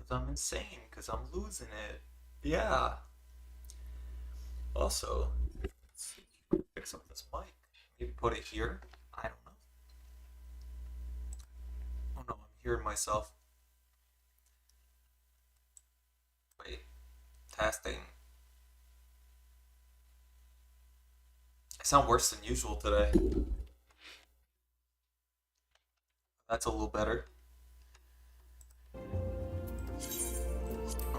Because I'm insane, because I'm losing it. Yeah. Also, let's see, fix up this mic. Maybe put it here. I don't know. Oh no, I'm hearing myself. Wait, testing. I sound worse than usual today. That's a little better.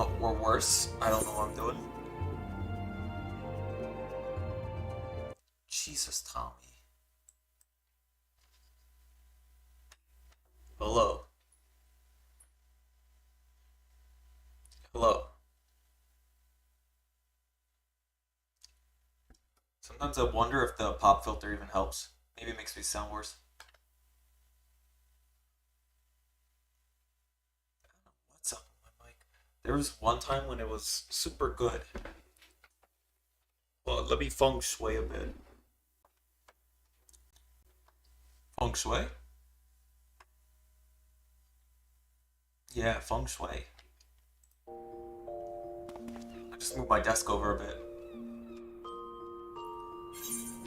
Oh, or worse. I don't know what I'm doing. Jesus, Tommy. Hello. Hello. Sometimes I wonder if the pop filter even helps. Maybe it makes me sound worse. I don't know what's up with my mic. There was one time when it was super good. Well, let me feng shui a bit. Feng shui? Yeah, feng shui. I just moved my desk over a bit.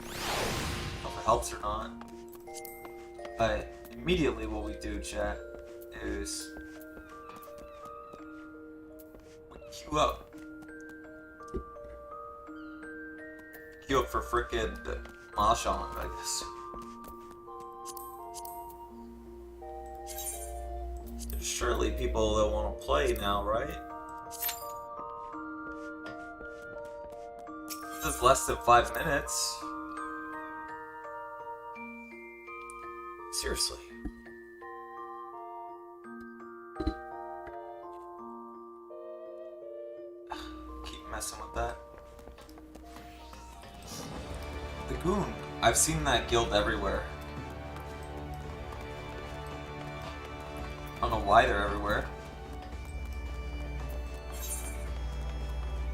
I don't know if it helps or not. But immediately what we do, chat, is we queue up. Queue up for frickin' Mahjong, I guess. There's surely people that want to play now, right? This is less than 5 minutes. Seriously. Keep messing with that. The Goon. I've seen that guild everywhere. I don't know why they're everywhere.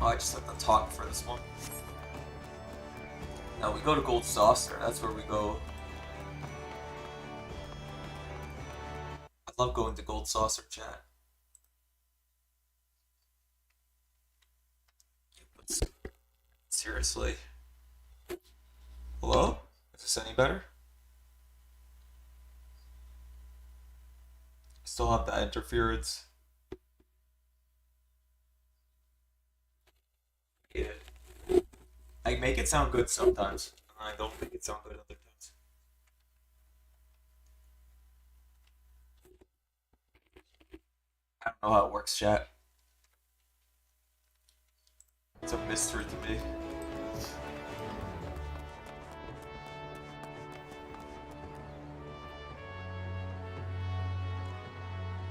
Oh, I just have to talk for this one. Now we go to Gold Saucer. That's where we go. I love going to Gold Saucer, chat. But seriously. Hello? Is this any better? I still have that interference. Yeah. I make it sound good sometimes, and I don't make it sound good other times. I don't know how it works, chat. It's a mystery to me.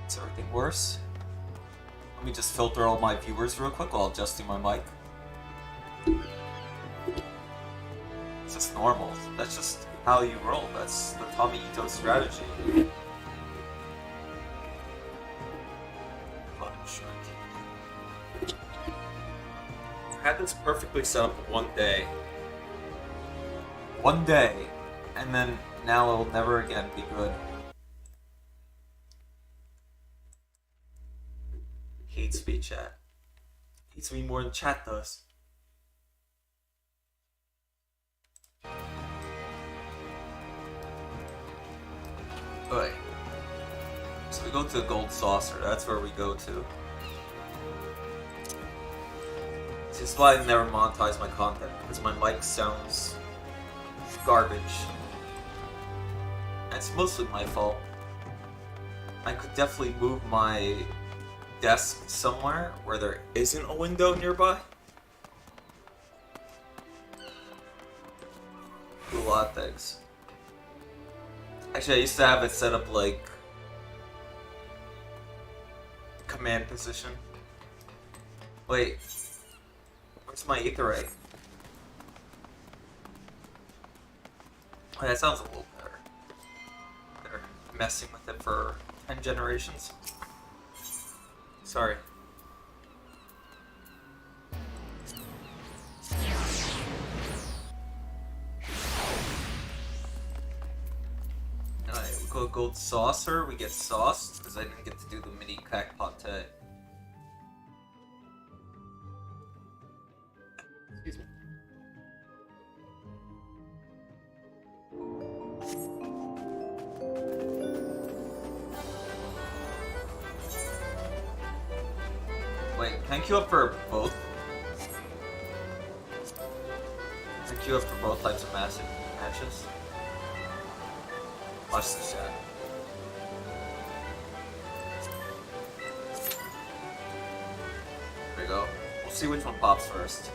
Is everything worse? Let me just filter all my viewers real quick while adjusting my mic. It's just normal. That's just how you roll. That's the Tommy Ito strategy. I had this perfectly set up one day. One day. And then now it'll never again be good. Hates me, chat. Hates me more than chat does. Okay. So we go to the Gold Saucer. That's where we go to. This is why I never monetize my content, because my mic sounds garbage. And it's mostly my fault. I could definitely move my desk somewhere where there isn't a window nearby. Do a lot of things. Actually, I used to have it set up like command position. Wait, where's my Aetherite? Oh, that sounds a little better. They're messing with it for 10 generations. Sorry. Alright, we go Gold Saucer, we get sauced, because I didn't get to do the mini crackpot today. Wait, can I queue up for both? Can I queue up for both types of massive matches? Watch this chat. There we go. We'll see which one pops first.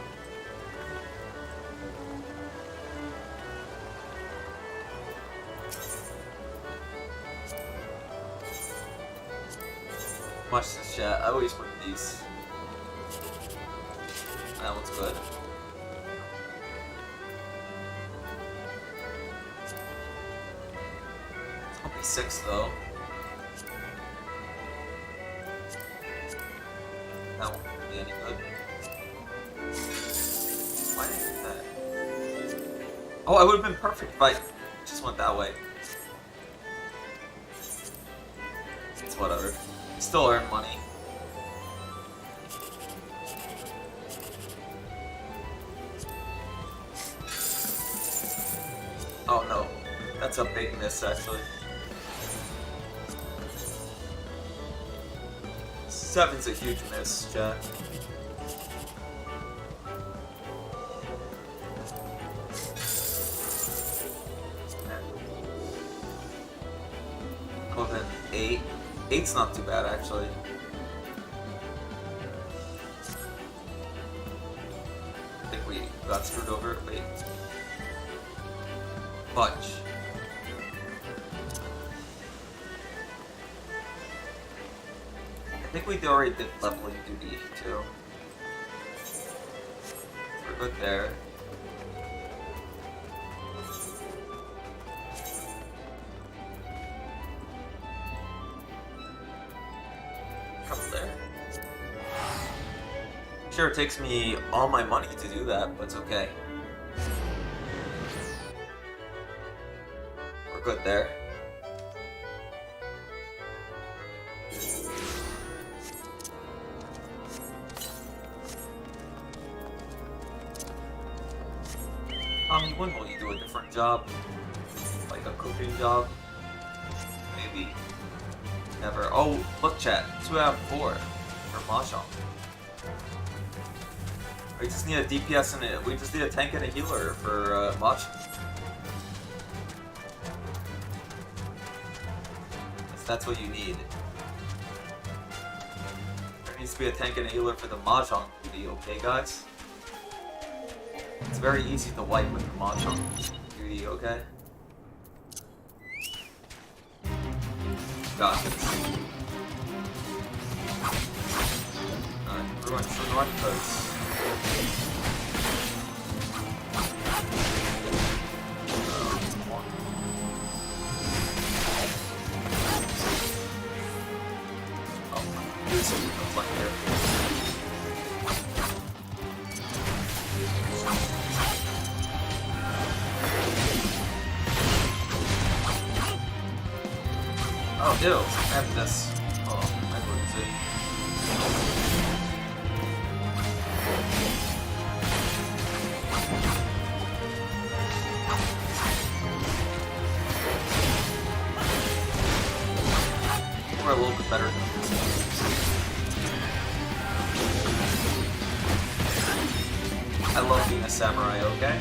Watch this chat. I always put these. That one's good. I'll be 6 though. That won't be any good. Why did I do that? Oh, I would have been perfect if I just went that way. It's whatever. Still earn money. Oh no, that's a big miss actually. 7's a huge miss, chat. Oh, then 8. 8's not too bad actually. I think we got screwed over. Wait. Fudge. I think we already did leveling duty too. We're good there. Come there. Sure, it takes me all my money to do that, but it's okay. Good there. You wouldn't will you do a different job? Like a cooking job? Maybe. Never. Oh, look chat. 2 out of 4 for Mahjong. We just need a DPS and we just need a tank and a healer for Mahjong. That's what you need. There needs to be a tank and a healer for the Mahjong duty, okay guys? It's very easy to wipe with the Mahjong duty, okay? Got it. Alright, everyone should run first. Oh, ew, I have this. Oh, I wouldn't see. We're a little bit better than this. I love being a samurai, okay?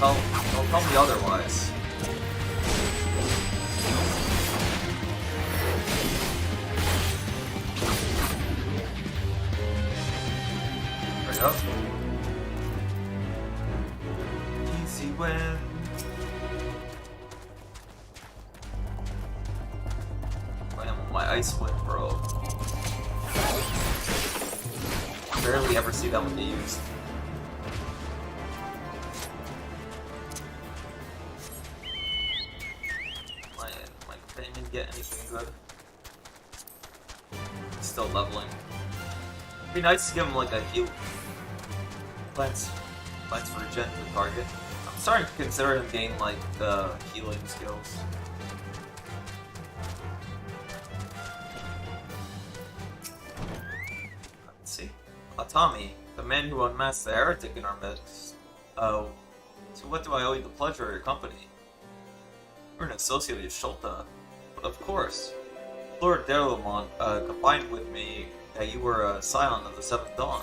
Don't tell me otherwise. There we go. Easy win. My ice whip, bro. Barely ever see that one get used. Get anything good. Still leveling. It'd be nice to give him like a heal. Plants for regen to the target. I'm starting to consider him gain like the healing skills. Let's see. Atami, the man who unmasked the heretic in our midst. Oh, so what do I owe you the pleasure of your company? You're an associate of Shulta. But of course, Lord Delamont combined with me that you were a scion of the Seventh Dawn.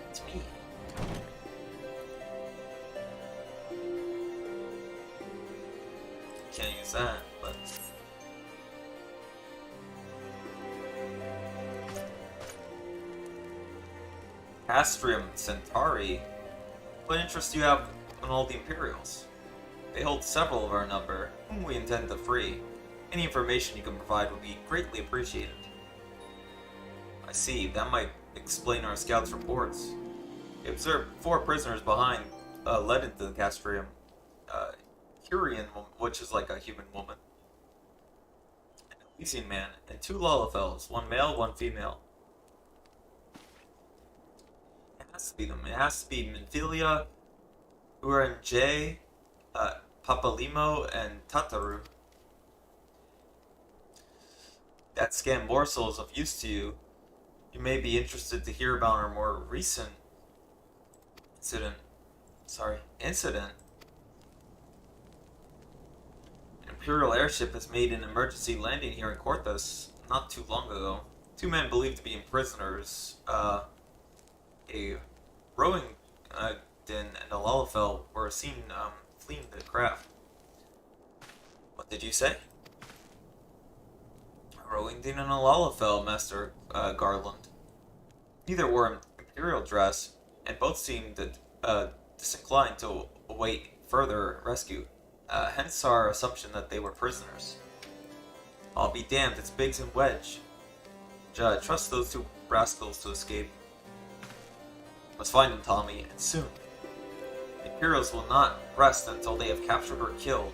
It's me. Can't use that, but... Castrium Centauri? What interest do you have in all the Imperials? They hold several of our number, whom we intend to free. Any information you can provide would be greatly appreciated. I see, that might explain our scouts' reports. We observed 4 prisoners behind, led into the Castrium. Curian, which is like a human woman. An Elysian man, and 2 Lullafels, 1 male, 1 female. It has to be them. It has to be Minfilia, Uranjay, Papalimo, and Tataru. That scan morsels of use to you. You may be interested to hear about our more recent incident. An Imperial airship has made an emergency landing here in Corthus not too long ago. 2 men believed to be prisoners, a rowing din and a Lullafel were seen fleeing the craft. What did you say? A rowing din and a Lullafel, Master Garland. Neither wore Imperial dress, and both seemed disinclined to await further rescue. Hence our assumption that they were prisoners. I'll be damned, it's Biggs and Wedge. Trust those 2 rascals to escape. Must find them, Tommy, and soon. The Imperials will not rest until they have captured or killed.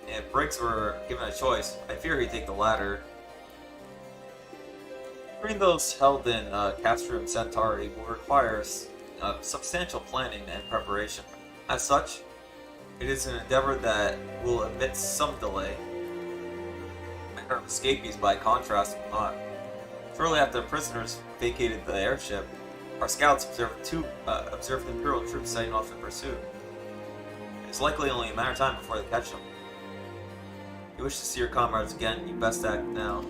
And if Briggs were given a choice, I fear he'd take the latter. Freeing those held in Castrium Centauri will require substantial planning and preparation. As such, it is an endeavor that will admit some delay. Matter of escapees, by contrast, will not. Shortly after the prisoners vacated the airship, our scouts observed Imperial troops setting off in pursuit. It is likely only a matter of time before they catch them. If you wish to see your comrades again, you best act now.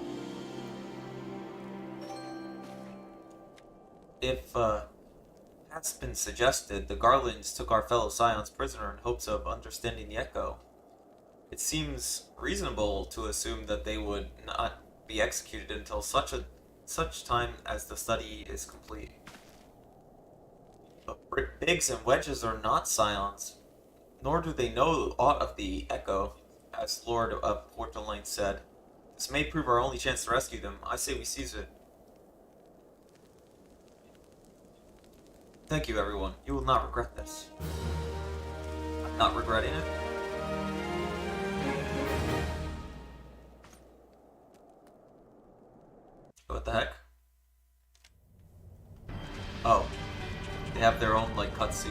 If has been suggested, the Garlands took our fellow scions prisoner in hopes of understanding the Echo. It seems reasonable to assume that they would not be executed until such time as the study is complete. But Biggs and Wedges are not scions, nor do they know aught of the Echo, as Lord of Portalain said. This may prove our only chance to rescue them. I say we seize it. Thank you, everyone. You will not regret this. I'm not regretting it. What the heck? Oh. They have their own, like, cutscene.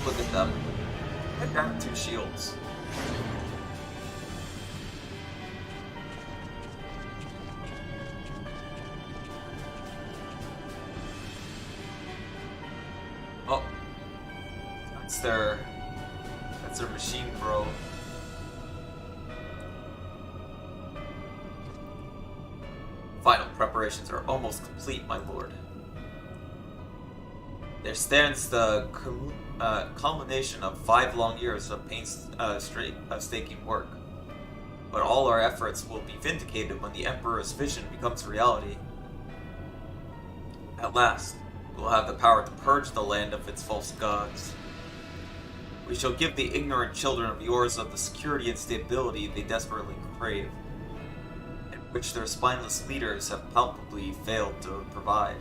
Look at them. They've got 2 shields. Oh. That's their machine, bro. Final preparations are almost complete, my lord. There stands the culmination of 5 long years of painstaking work. But all our efforts will be vindicated when the Emperor's vision becomes reality. At last, we will have the power to purge the land of its false gods. We shall give the ignorant children of yours of the security and stability they desperately crave, which their spineless leaders have palpably failed to provide.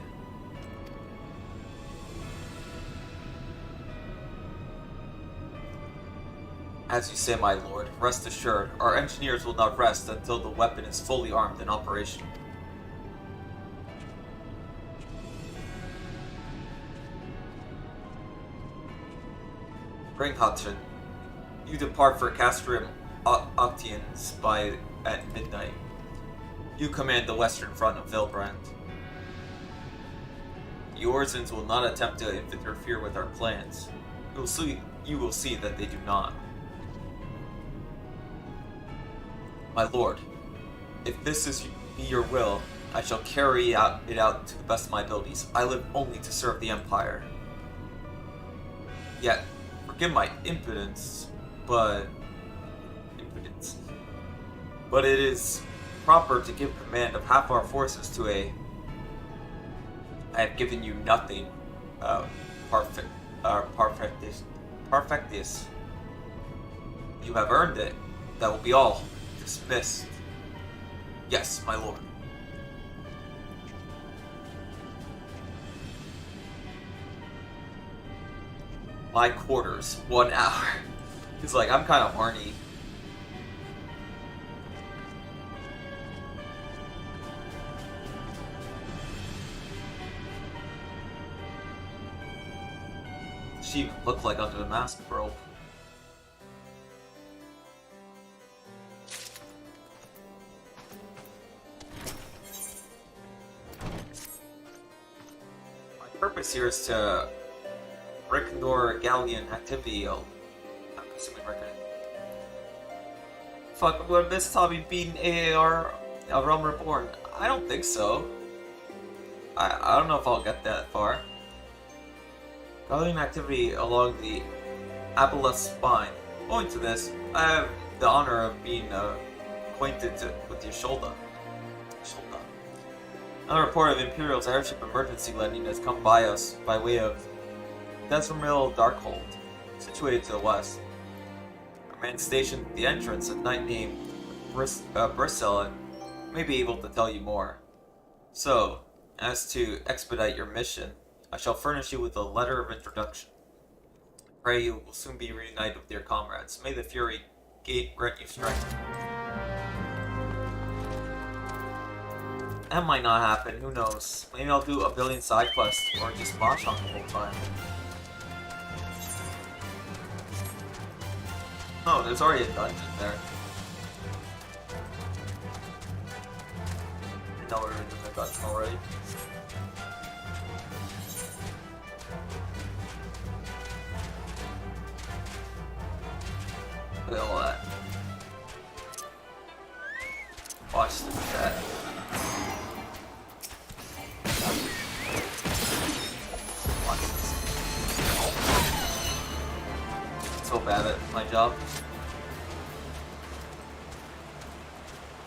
As you say, my lord, rest assured, our engineers will not rest until the weapon is fully armed and operational. Ringhachen, you depart for Castrium Octians at midnight. You command the western front of Vilbrand. The Orzons will not attempt to interfere with our plans. You will see that they do not. My lord, if this be your will, I shall carry it out to the best of my abilities. I live only to serve the Empire. Yet, forgive my impudence, but it is proper to give command of half our forces to a... I have given you nothing, Perfectus. You have earned it. That will be all. Dismissed. Yes, my lord. My quarters, 1 hour. He's like, I'm kind of horny. She looked like under the mask, bro. My purpose here is to reconnoiter Galleon activity. I'm assuming record. Fuck, I'm gonna miss Tommy beating AAR a Realm Reborn. I don't think so. I don't know if I'll get that far. Galleon activity along the Abeles spine. Owing to this, I have the honor of being acquainted with your shoulder. Another report of Imperial's airship emergency landing has come by us by way of Desvermill Darkhold, situated to the west. A man stationed at the entrance at night named Bristol may be able to tell you more. So, as to expedite your mission, I shall furnish you with a letter of introduction. Pray you will soon be reunited with your comrades. May the Fury Gate grant you strength. That might not happen, who knows. Maybe I'll do a billion side quests or just Mashon the whole time. Oh, there's already a dungeon there. I know we're in the dungeon already. Look at all that. Watch the chat. Watch this. So bad at my job.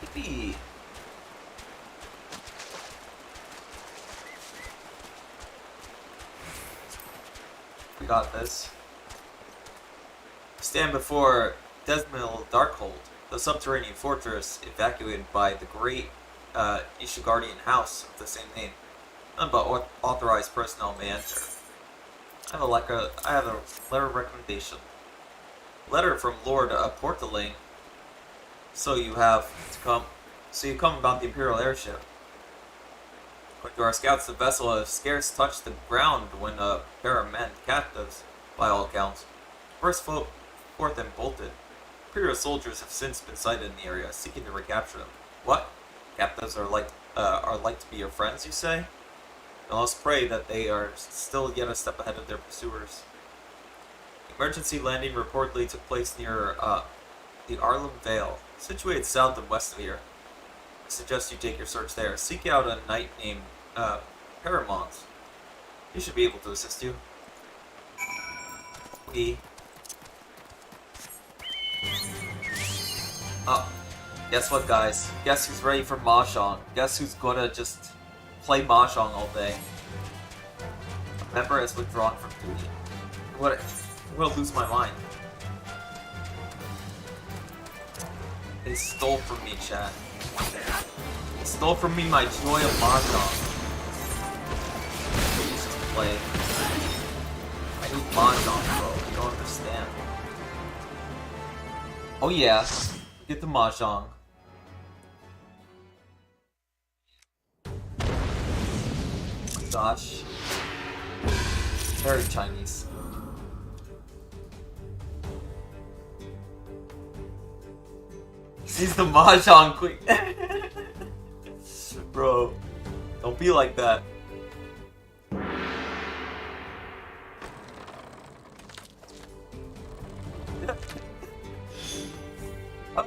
Yippee. We got this. Stand before Desvermill Darkhold, the subterranean fortress evacuated by the great Ishigardian house of the same name. None but authorized personnel may enter. I have a letter of recommendation. Letter from Lord Portaling. So you come about the Imperial airship. According to our scouts, the vessel has scarce touched the ground when a pair of men, captives, by all accounts, burst forth and bolted. Imperial soldiers have since been sighted in the area, seeking to recapture them. What? Captives are like to be your friends, you say? Then let's pray that they are still yet a step ahead of their pursuers. Emergency landing reportedly took place near the Arlem Vale, situated south and west of here. I suggest you take your search there. Seek out a knight named Paramount. He should be able to assist you. Oh, guess what, guys? Guess who's ready for Mahjong? Guess who's gonna just play Mahjong all day? A member has withdrawn from duty. I'm gonna lose my mind. They stole from me, chat. They stole from me my joy of Mahjong. Please just play. I need Mahjong, bro. You don't understand. Oh yeah. Get the Mahjong. Gosh. Very Chinese. He's the Mahjong queen. Bro, don't be like that.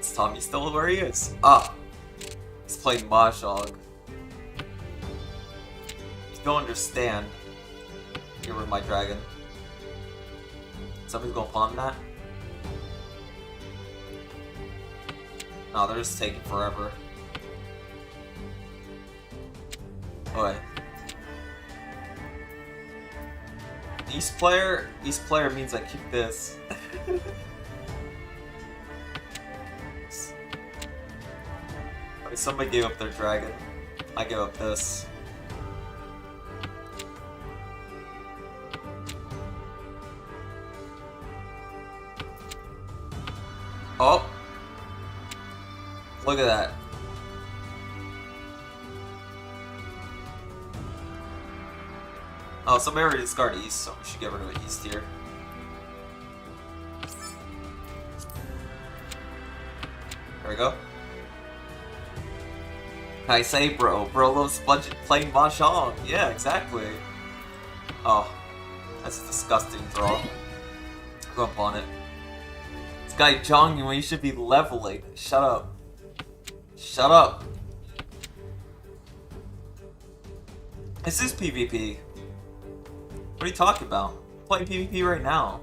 Is Tommy still where he is? Ah! He's playing Mahjong. You don't understand. Get rid of my dragon. Somebody's gonna pawn that? No, they're just taking forever. Okay. East player means I keep this. Okay, somebody gave up their dragon. I gave up this. Oh! Look at that. Oh, somebody already discarded East, so we should get rid of East here. There we go. I say, bro. Bro loves playing Mahjong. Yeah, exactly. Oh, that's a disgusting draw. Go up on it. This guy Jong, when you should be leveling. Shut up. Shut up. This is PvP. What are you talking about? I'm playing PvP right now.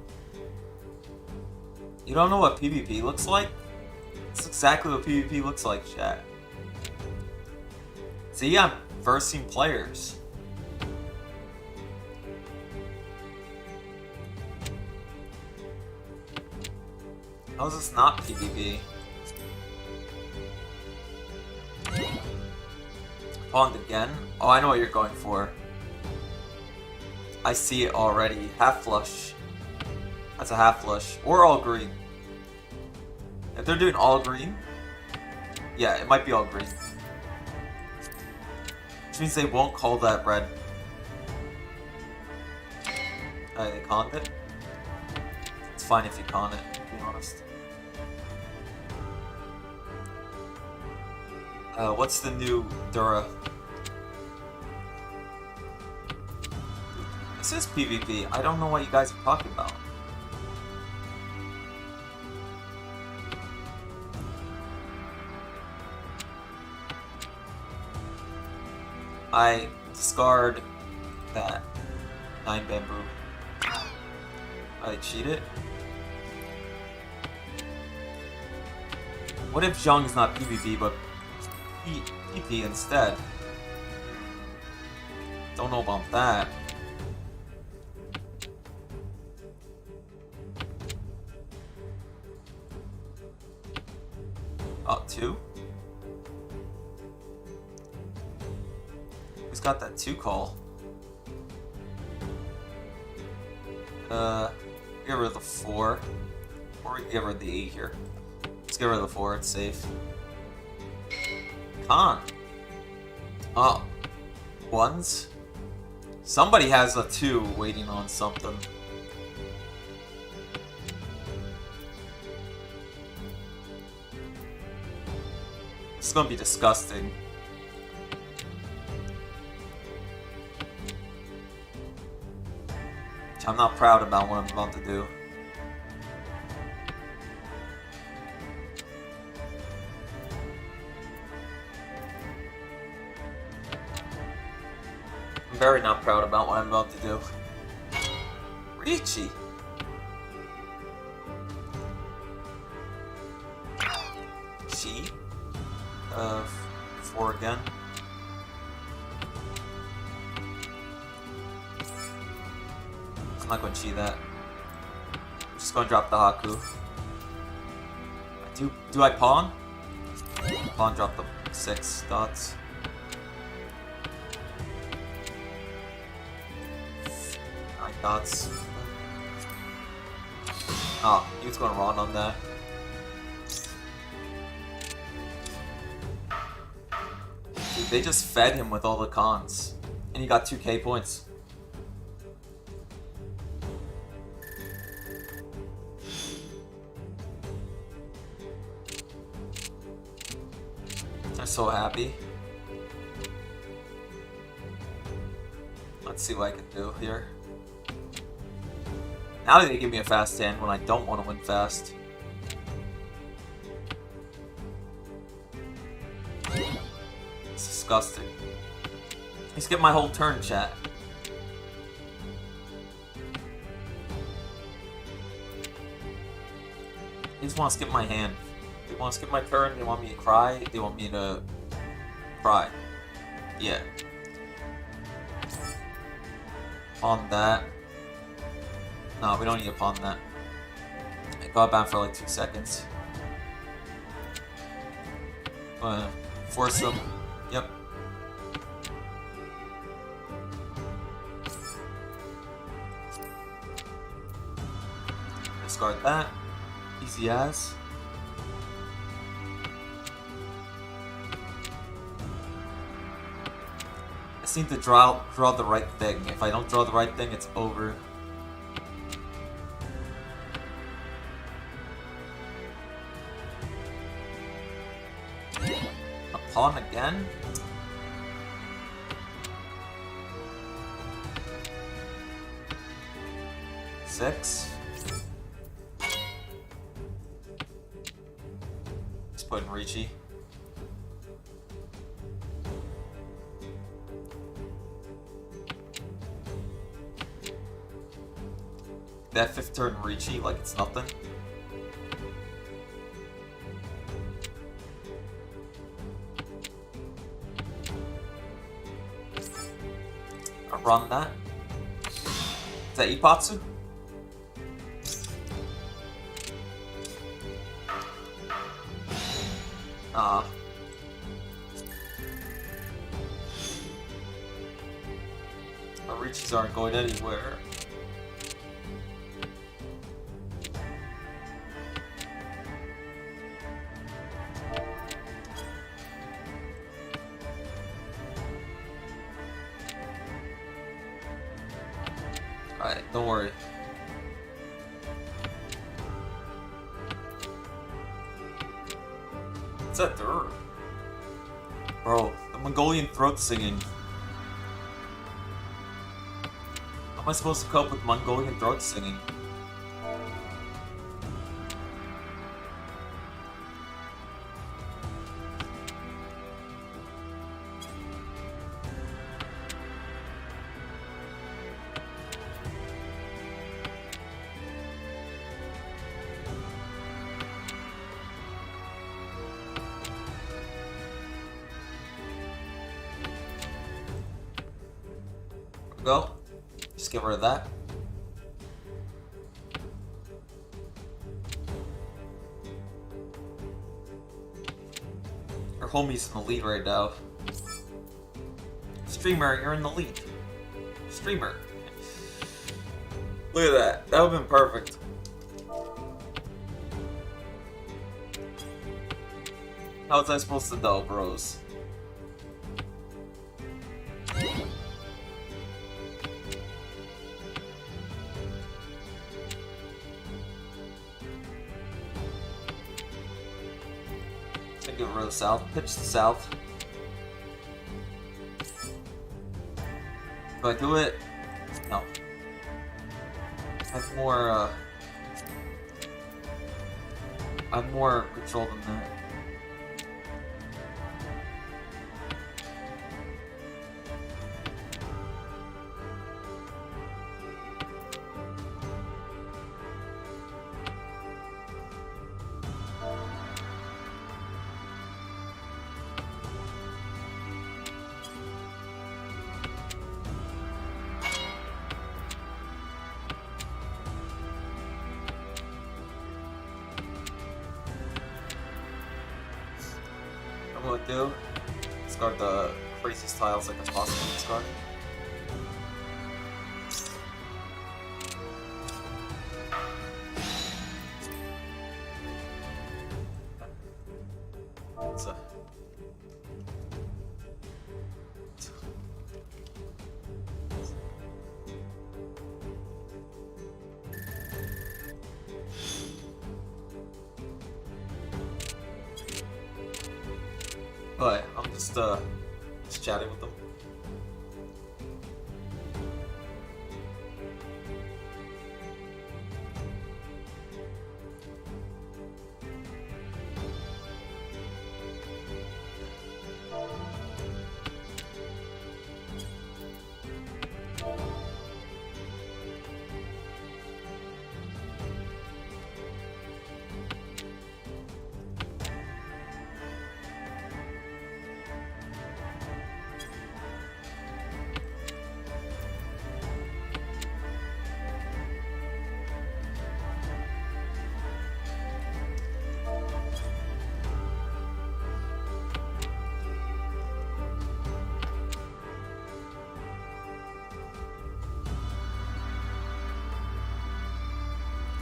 You don't know what PvP looks like? That's exactly what PvP looks like, chat. See, I'm versing players. How is this not PvP? Pawned again? Oh, I know what you're going for. I see it already. Half flush. That's a half flush. Or all green. If they're doing all green, yeah, it might be all green. Which means they won't call that red. They conned it. It's fine if you con it, to be honest. What's the new Dura? This is PvP. I don't know what you guys are talking about. I discard that 9 bamboo. I cheat it. What if Zhang is not PvP but PP instead? Don't know about that. Oh, 2? Who's got that 2 call? Get rid of the 4. Or we can get rid of the 8 here. Let's get rid of the 4, it's safe. Con. Oh. 1s? Somebody has a 2 waiting on something. This is gonna be disgusting. I'm not proud about what I'm about to do. I'm very not proud about what I'm about to do. Richie! She? 4 again. I'm not going to cheat that. I'm just going to drop the Haku. Do I pawn? Pawn drop the 6 dots. Dots. Oh, he was going wrong on that. Dude, they just fed him with all the cons. And he got 2k points. I'm so happy. Let's see what I can do here. Now they give me a fast hand when I don't want to win fast. disgusting. He skipped my whole turn, chat. They just want to skip my hand. They want to skip my turn, they want me to cry, they want me to cry. Yeah. Pawn that. No, we don't need to pawn that. I got back for like 2 seconds. Force them. Yep. Discard that. Easy as. I just need to draw the right thing. If I don't draw the right thing, it's over. A pawn again? Six. Just put in Ricci. That 5th turn Ricci like it's nothing. I run that. Is that Ipatsu? Our Ricci's aren't going anywhere. Alright, don't worry. What's that third? Bro, the Mongolian throat singing. How am I supposed to cope with Mongolian throat singing? Go. Just get rid of that. Your homie's in the lead right now. Streamer, you're in the lead. Streamer. Look at that. That would've been perfect. How was I supposed to know, bros? Get rid of the south. Pitch the south. Do I do it? No. I have more control than that. What I do? Discard the craziest tiles I can possibly discard. But I'm just chatting with them.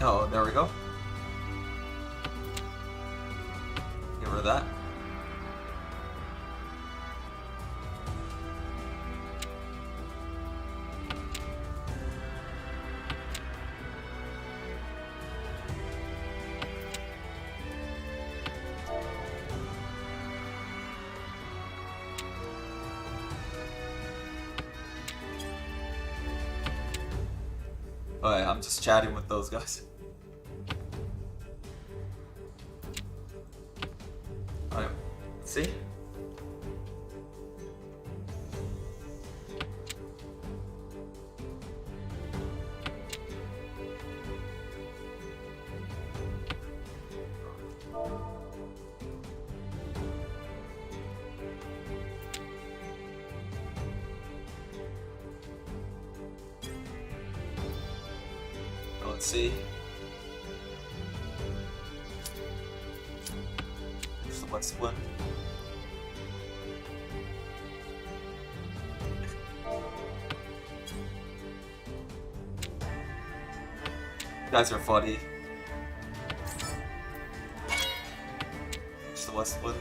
Oh, there we go. Get rid of that. Oh yeah, I'm just chatting with those guys. Alright, see? Let's see. There's the West Wind. You guys are funny. There's the West Wind.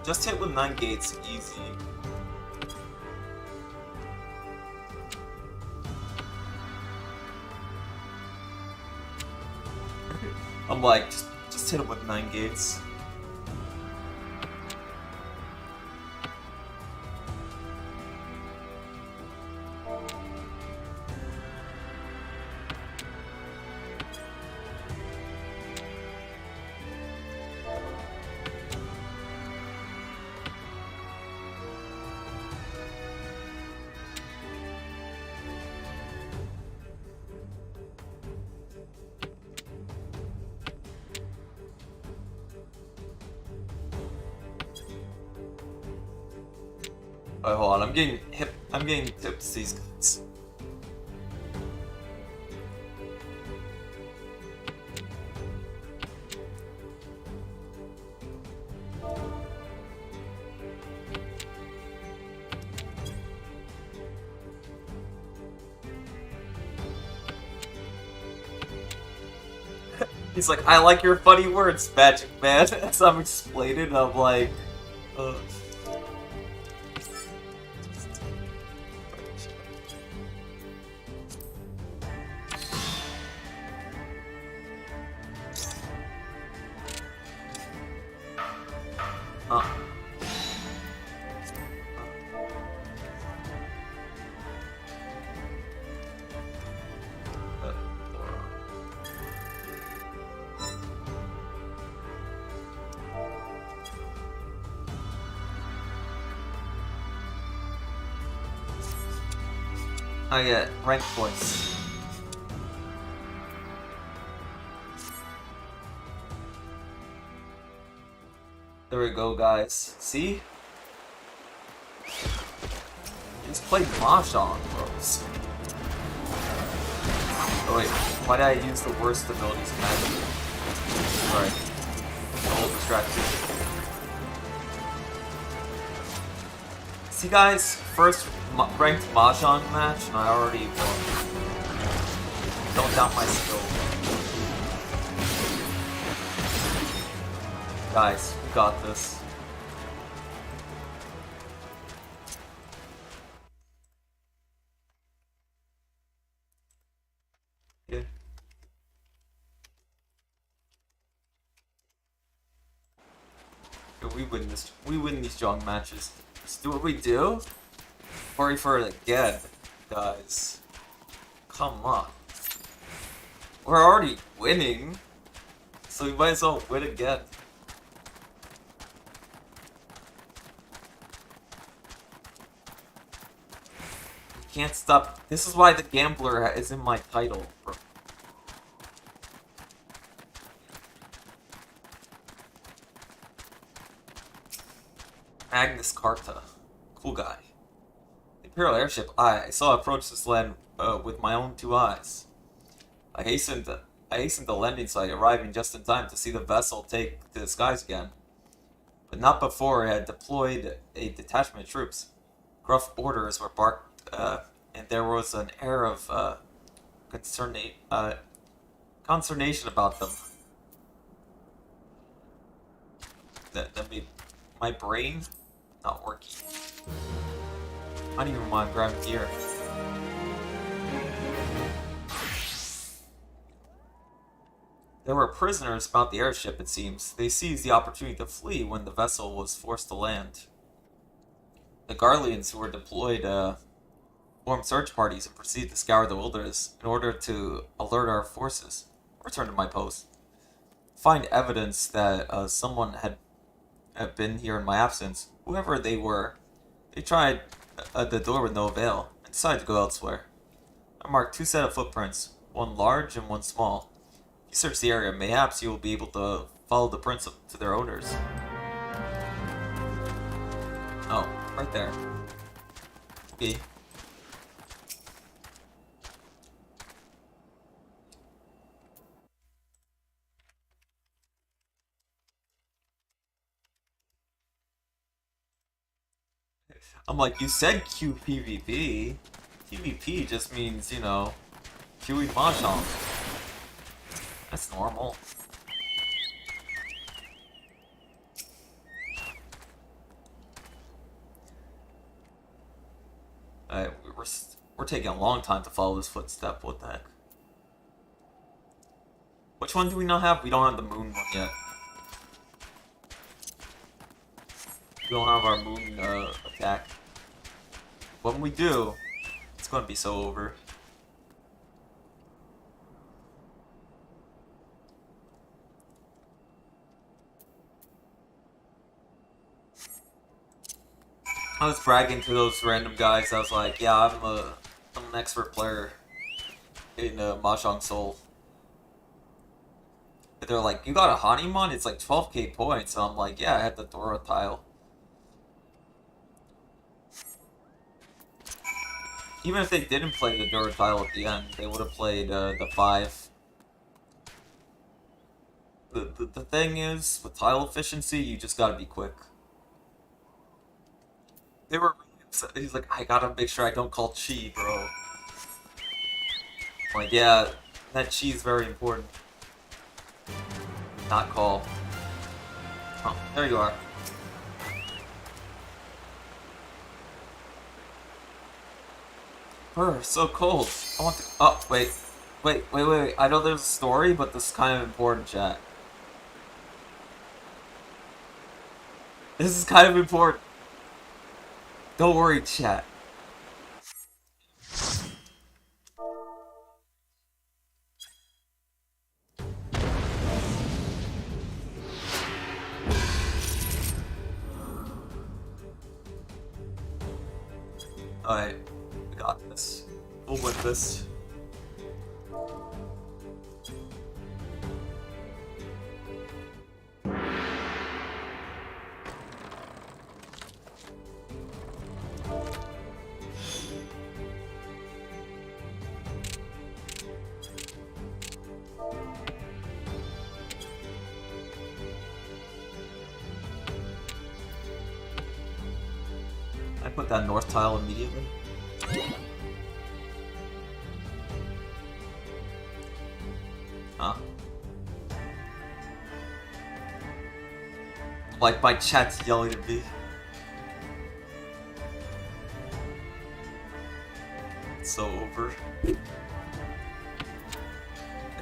Just hit with 9 gates, easy. I'm like, just hit him with 9 gates. Alright, hold on, I'm getting tips these guys. He's like, I like your funny words, Magic Man. As I'm explaining, I'm like, I get rank points. There we go, guys. See? Just play Mahjong, bros. Oh wait, why did I use the worst abilities in Magic? Sorry. A little distracted. See guys, first ranked Mahjong match and I already won. Don't doubt my skill. Guys, we got this. Yeah. We win this. We win these Jong matches. Just do what we do. Worry for it again, guys. Come on. We're already winning, so we might as well win again. You can't stop. This is why the gambler is in my title, bro. Magnus Carta. Cool guy. Imperial airship. I saw approach this land with my own 2 eyes. I hastened the landing site, arriving just in time to see the vessel take to the skies again. but not before it had deployed a detachment of troops. Gruff orders were barked, and there was an air of consternation about them. That made my brain not working. I don't even want to grab gear. There were prisoners about the airship, it seems. They seized the opportunity to flee when the vessel was forced to land. The Garleans who were deployed formed search parties and proceeded to scour the wilderness in order to alert our forces. Return to my post. Find evidence that someone had been here in my absence. Whoever they were, they tried the door with no avail and decided to go elsewhere. I marked 2 sets of footprints, one large and one small. If you search the area, mayhaps you will be able to follow the prints to their owners. Oh, right there. Okay. I'm like, you said QPVP. PvP just means, you know, QE Mahjong. That's normal. Alright, we're taking a long time to follow this footstep. What the heck? Which one do we not have? We don't have the moon one yet. We don't have our moon attack. When we do, it's gonna be so over. I was bragging to those random guys. I was like, yeah, I'm an expert player in Mahjong Soul. And they're like, you got a Hanimon? It's like 12k points. And I'm like, yeah, I had the Dora tile. Even if they didn't play the Dora tile at the end, they would have played the 5. The thing is, with tile efficiency, you just gotta be quick. They were really upset. He's like, I gotta make sure I don't call chi, bro. I'm like, yeah, that chi is very important. Not call. Oh, there you are. Brr, so cold. I want to. Oh, wait. Wait. I know there's a story, but this is kind of important, chat. This is kind of important. Don't worry, chat. Alright, we got this. We'll win this. I put that north tile immediately. Huh? Like my chat's yelling at me. It's so over. I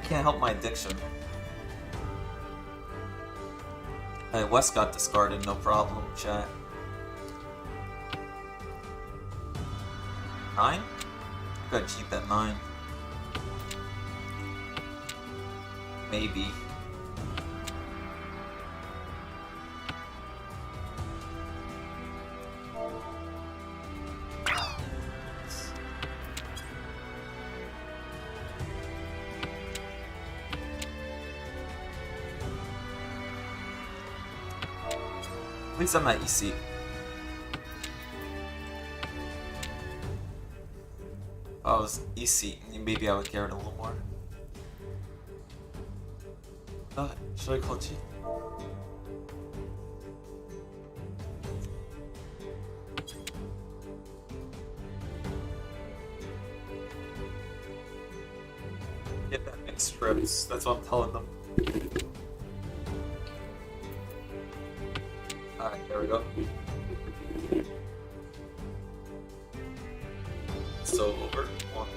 can't help my addiction. Hey, West got discarded, no problem, chat. 9? I gotta cheat that 9. Maybe. At least I'm at EC. If I was EC, maybe I would care it a little more. Should I call G? scripts. That's what I'm telling them. Alright, there we go. So over. One.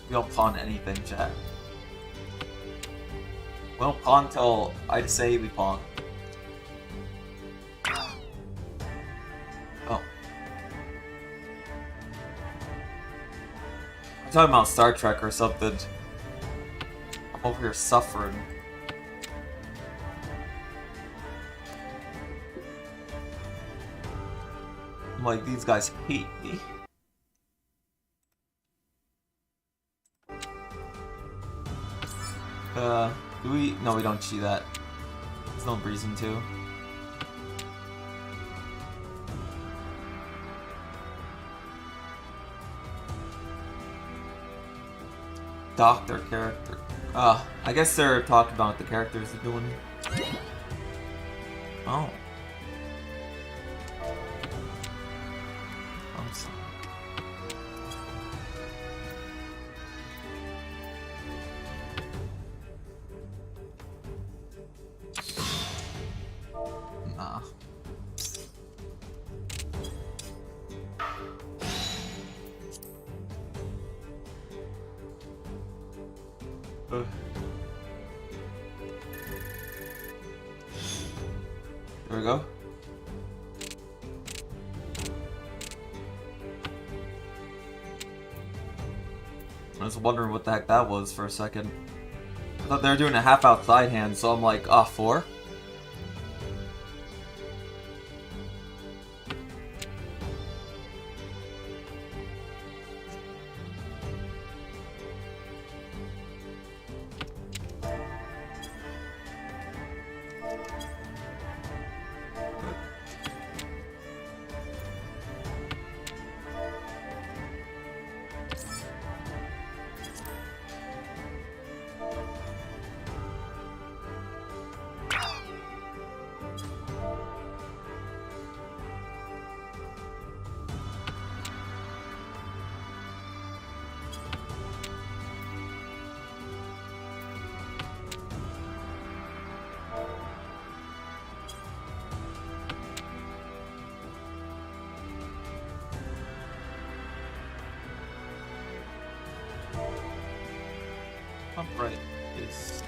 We don't pawn anything, chat. We don't pawn till I say we pawn. Oh. I'm talking about Star Trek or something. I'm over here suffering. I'm like, these guys hate me. Do we? No, we don't see that. There's no reason to. Doctor character. I guess they're talking about the characters they're doing. Oh. I'm sorry. Nah. There we go. I was wondering what the heck that was for a second. I thought they were doing a half outside hand, so I'm like, 4? Right is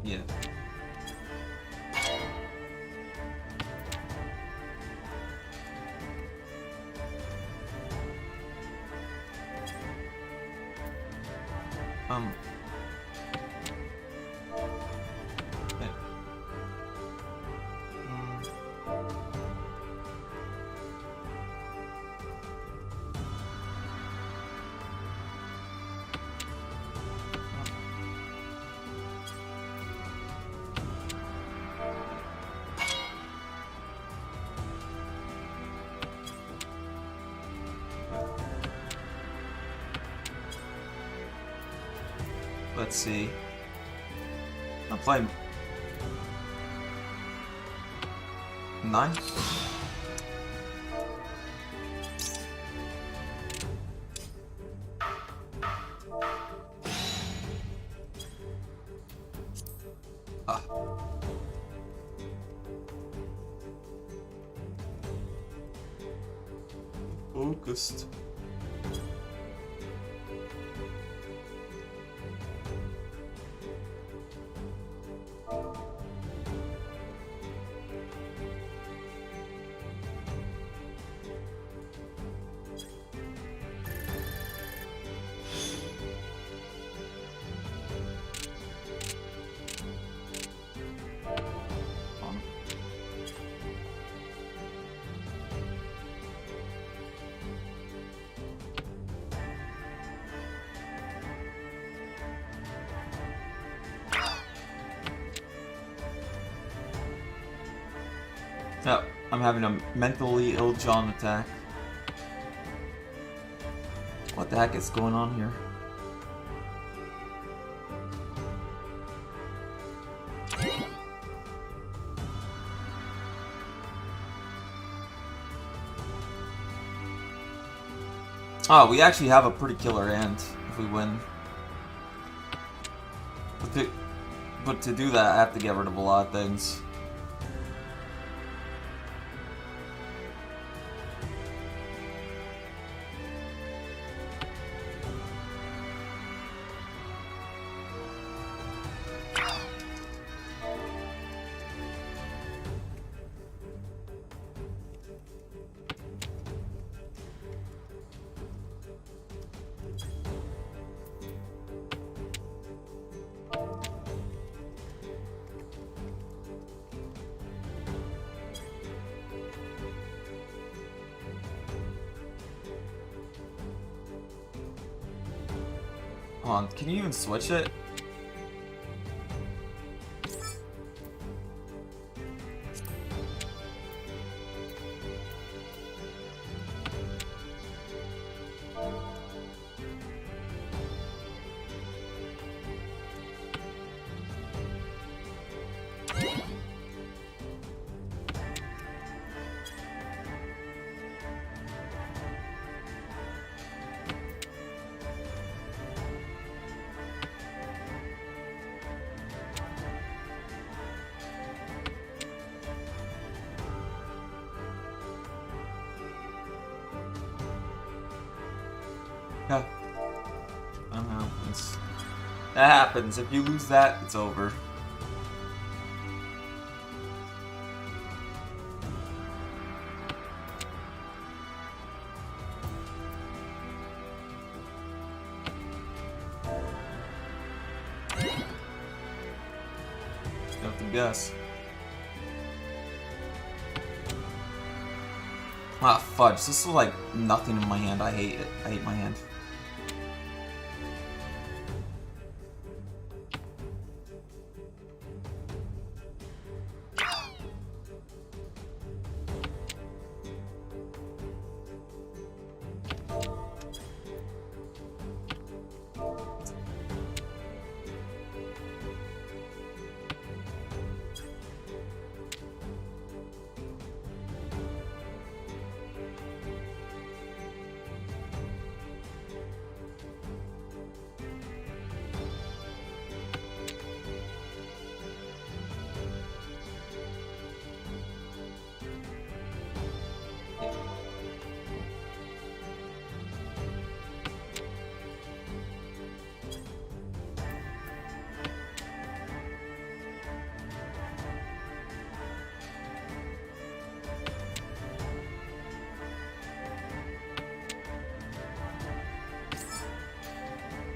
yeah. Yeah. Let's see. I'm playing 9. Focused. Yep, I'm having a mentally ill John attack. What the heck is going on here? Oh, we actually have a pretty killer hand if we win. But to do that, I have to get rid of a lot of things. Hold on, can you even switch it? Yeah. That happens. That happens. If you lose that, it's over. You have to guess. Ah, fudge. This is like nothing in my hand. I hate it. I hate my hand.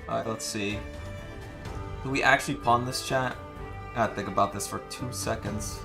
Alright, let's see. Do we actually pawn this, chat? I gotta think about this for 2 seconds.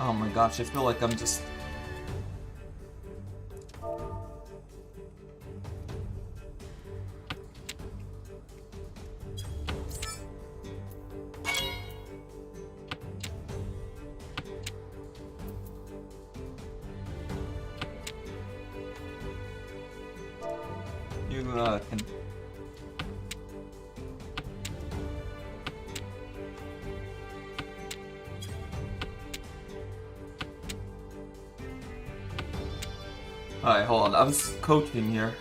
Oh my gosh, I feel like I'm just... You can... Alright, hold on. I was coaching here.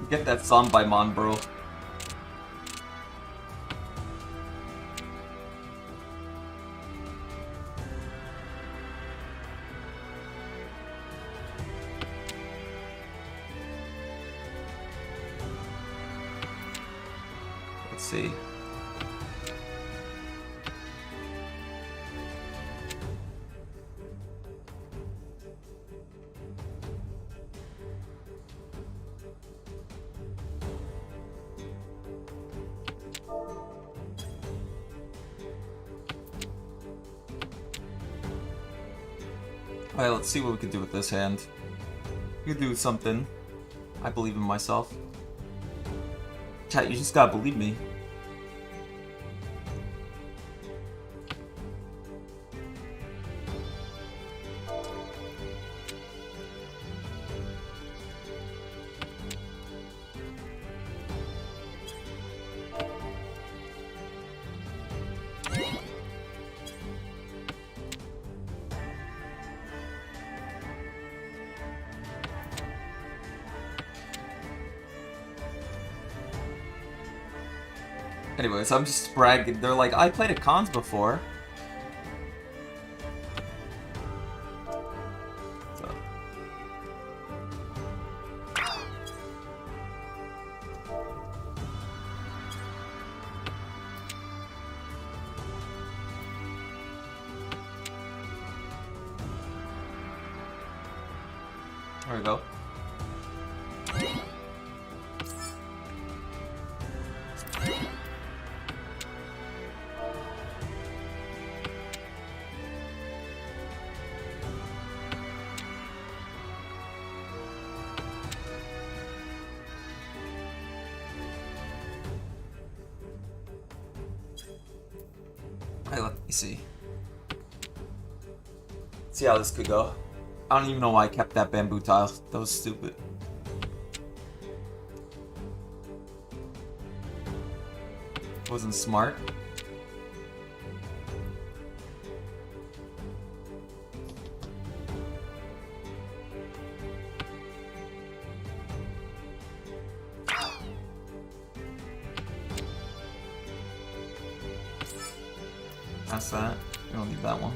Get that song by Mon, bro. Let's see. Alright, let's see what we can do with this hand. We can do something. I believe in myself. Chat, you just gotta believe me. Anyways, I'm just bragging. They're like, I played at cons before. So. There we go. Let me see. See how this could go. I don't even know why I kept that bamboo tile. That was stupid. Wasn't smart. That's that. We don't need that one.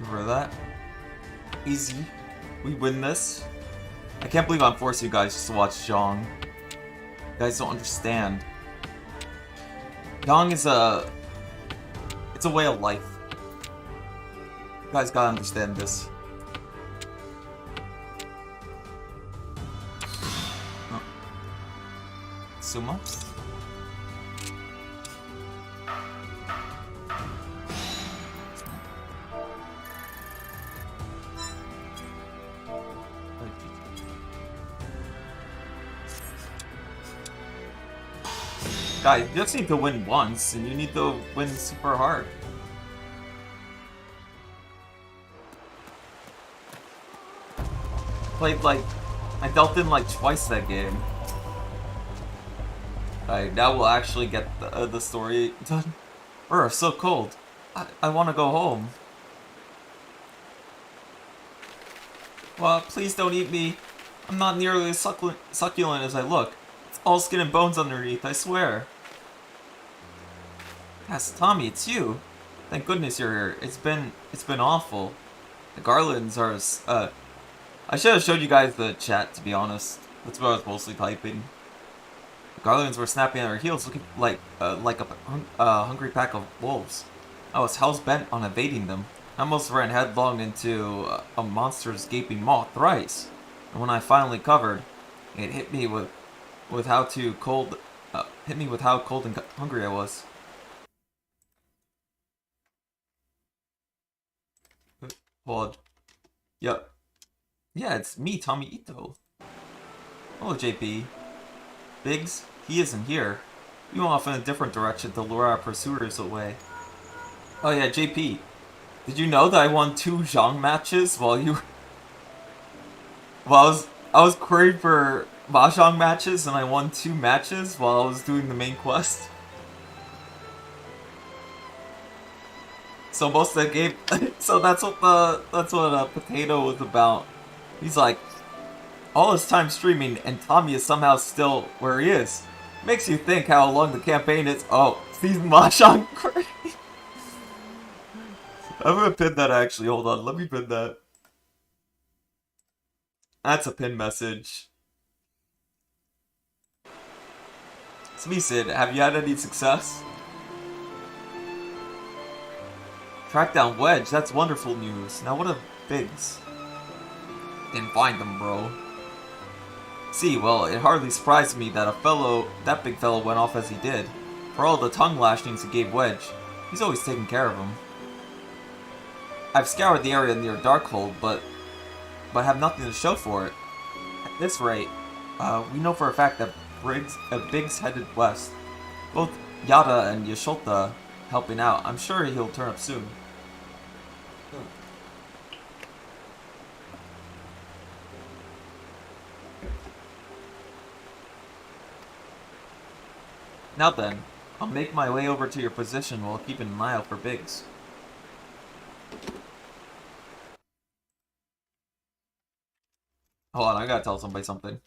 Remember that? Easy. We win this. I can't believe I'm forcing you guys just to watch Zhong. You guys don't understand. Zhong is it's a way of life. You guys gotta understand this. Oh. Suma? Guys, you just need to win once, and you need to win super hard. Played like, I dealt in like twice that game. Alright, now we'll actually get the story done. It's so cold. I want to go home. Well, please don't eat me. I'm not nearly as succulent as I look. It's all skin and bones underneath, I swear. Yes, Tommy, it's you. Thank goodness you're here. It's been awful. The garlands are I should have showed you guys the chat, to be honest. That's what I was mostly typing. The garlands were snapping at our heels, looking like a hungry pack of wolves. I was hell-bent on evading them. I almost ran headlong into a monster's gaping maw thrice. And when I finally covered, it hit me with how cold and hungry I was. Hold. Yep. Yeah, it's me, Tommy Ito. Hello, JP. Biggs, he isn't here. We went off in a different direction to lure our pursuers away. Oh yeah, JP. Did you know that I won 2 Zhong matches while you... Well, I was querying for Mahjong matches and I won 2 matches while I was doing the main quest. So most of the game, so that's what Potato was about. He's like, all his time streaming and Tommy is somehow still where he is. Makes you think how long the campaign is. Oh, these Mahjong queries. I'm gonna pin that actually, hold on, let me pin that. That's a pin message. Smeesid, have you had any success? Track down Wedge, that's wonderful news. Now what of Biggs? Didn't find them, bro. See, well, it hardly surprised me that that big fellow went off as he did. For all the tongue lashings he gave Wedge, he's always taken care of him. I've scoured the area near Darkhold, but have nothing to show for it. At this rate, we know for a fact that Biggs headed west. Both Yada and Yasholta helping out. I'm sure he'll turn up soon. Now then, I'll make my way over to your position while keeping an eye out for Biggs. Hold on, I gotta tell somebody something.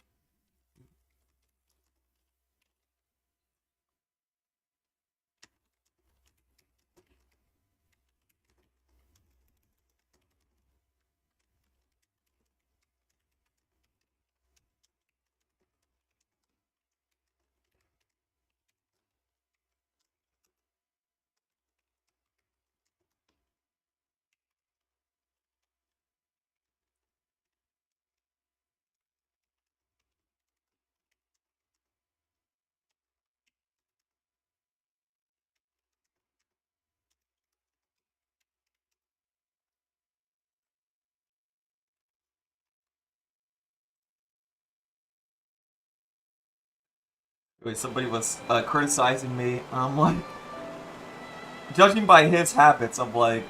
Wait, somebody was criticizing me. I'm like, judging by his habits, I'm like,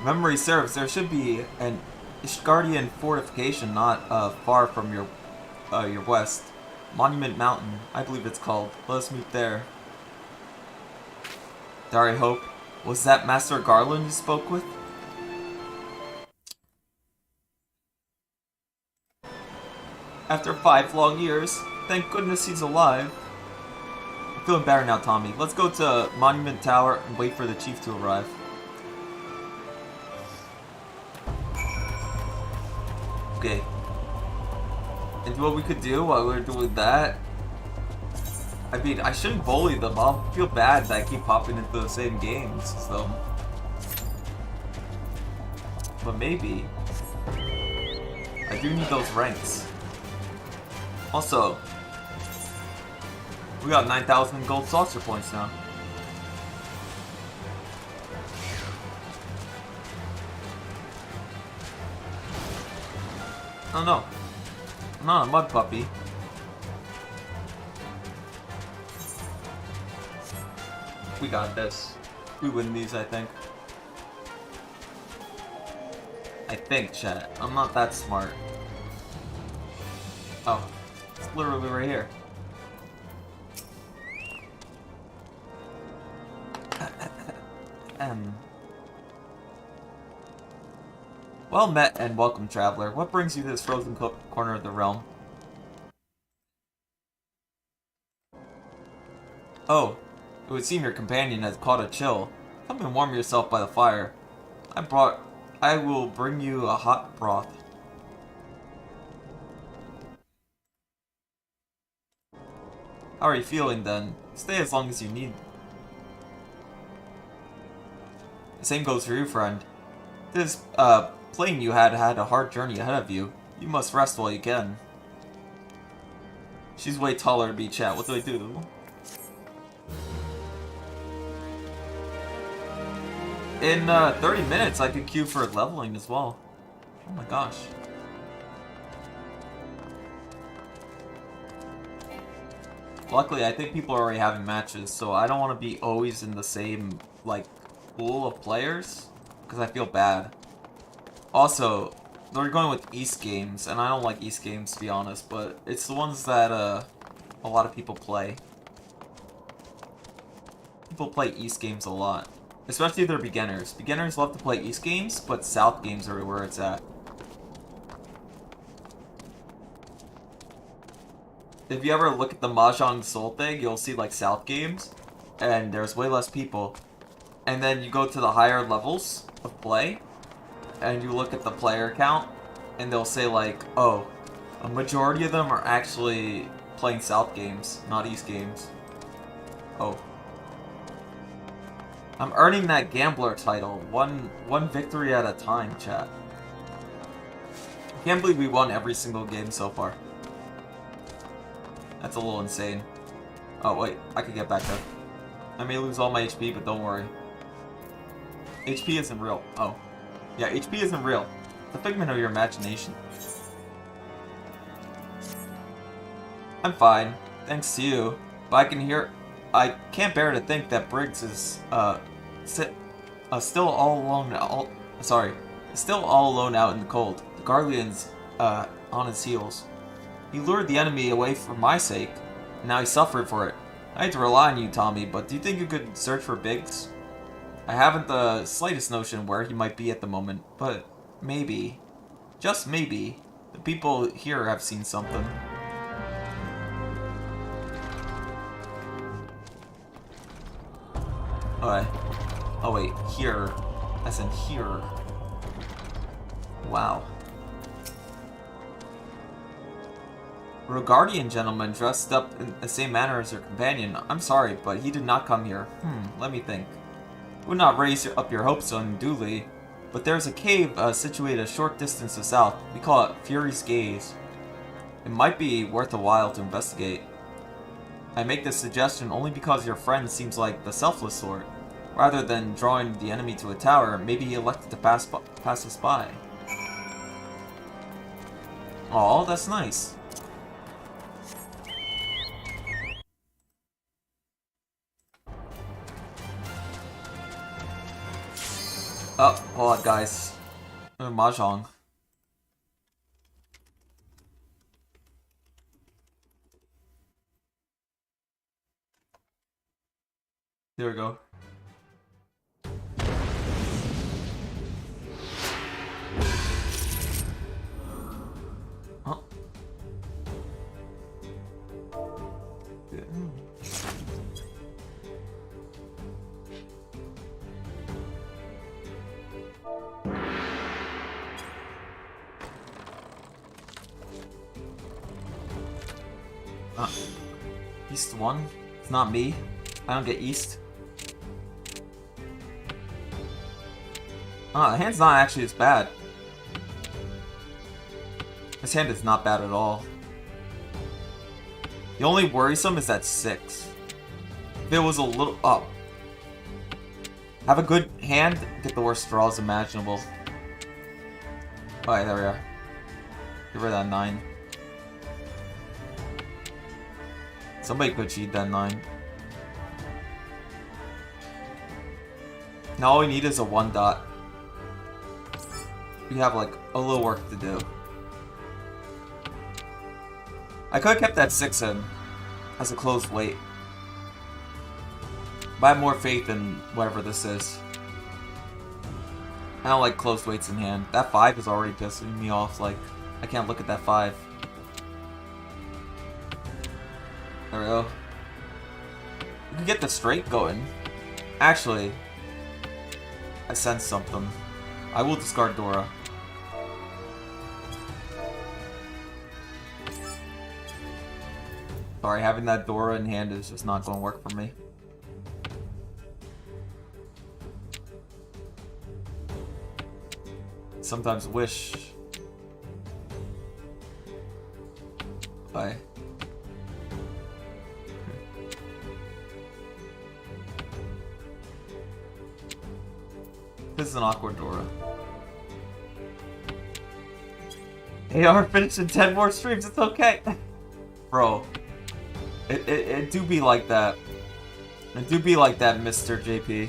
If memory serves, there should be an Ishgardian fortification not far from your west. Monument Mountain, I believe it's called. Let us meet there. Dari Hope, was that Master Garland you spoke with? After 5 long years, thank goodness he's alive. I'm feeling better now, Tommy. Let's go to Monument Tower and wait for the chief to arrive. Okay. And what we could do while we're doing that, I mean, I shouldn't bully them. I'll feel bad that I keep popping into the same games, so. But maybe. I do need those ranks. Also, we got 9,000 gold saucer points now. Oh no, I'm not a mud puppy. We got this. We win these, I think. I think, chat. I'm not that smart. Oh, it's literally right here. Well met and welcome, traveler. What brings you to this frozen corner of the realm? Oh, it would seem your companion has caught a chill. Come and warm yourself by the fire. I will bring you a hot broth. How are you feeling then? Stay as long as you need. The same goes for you, friend. This, plane you had a hard journey ahead of you. You must rest while you can. She's way taller to be, chat. What do I do? In 30 minutes, I could queue for leveling as well. Oh my gosh. Luckily, I think people are already having matches, so I don't want to be always in the same, like, pool of players, because I feel bad. Also, they're going with East games, and I don't like East games to be honest, but it's the ones that a lot of people play. People play East games a lot, especially if they're beginners. Beginners love to play East games, but South games are where it's at. If you ever look at the Mahjong Soul thing, you'll see like South games, and there's way less people. And then you go to the higher levels of play, and you look at the player count, and they'll say like, oh, a majority of them are actually playing South games, not East games. Oh. I'm earning that gambler title, one victory at a time, chat. I can't believe we won every single game so far. That's a little insane. Oh wait, I could get back there. I may lose all my HP, but don't worry. HP isn't real. Oh. Yeah, HP isn't real. It's a figment of your imagination. I'm fine, thanks to you. But I can't bear to think that Briggs is, still all alone, still all alone out in the cold. The Guardian's, on his heels. He lured the enemy away for my sake, and now he suffered for it. I hate to rely on you, Tommy, but do you think you could search for Biggs? I haven't the slightest notion where he might be at the moment, but maybe, just maybe, the people here have seen something. Okay. Oh wait, here, as in here. Wow. Rogardian gentleman dressed up in the same manner as your companion. I'm sorry, but he did not come here. Let me think. Would not raise up your hopes unduly, but there's a cave situated a short distance to south. We call it Fury's Gaze. It might be worth a while to investigate. I make this suggestion only because your friend seems like the selfless sort. Rather than drawing the enemy to a tower, maybe he elected to pass us by. Aw, that's nice. Oh, hold on, guys. Mahjong. There we go. Huh? Yeah. East 1? It's not me. I don't get East. The hand's not actually as bad. This hand is not bad at all. The only worrisome is that 6. If it was a little up. Have a good hand, get the worst draws imaginable. Alright, there we are. Get rid of that 9. Somebody could cheat that 9. Now all we need is a 1 dot. We have like a little work to do. I could have kept that 6 in as a closed weight. But I have more faith in whatever this is. I don't like closed weights in hand. That 5 is already pissing me off. Like, I can't look at that 5. There we go. We can get the straight going. Actually, I sense something. I will discard Dora. Sorry, having that Dora in hand is just not going to work for me. Sometimes wish. Bye. This is an awkward Dora. AR finished in 10 more streams, it's okay. Bro. It do be like that. It do be like that, Mr. JP.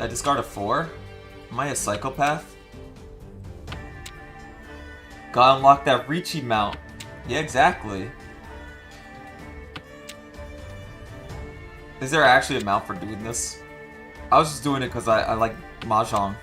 I discard a 4? Am I a psychopath? Gotta unlock that Ricci mount. Yeah, exactly. Is there actually a mount for doing this? I was just doing it because I like Mahjong.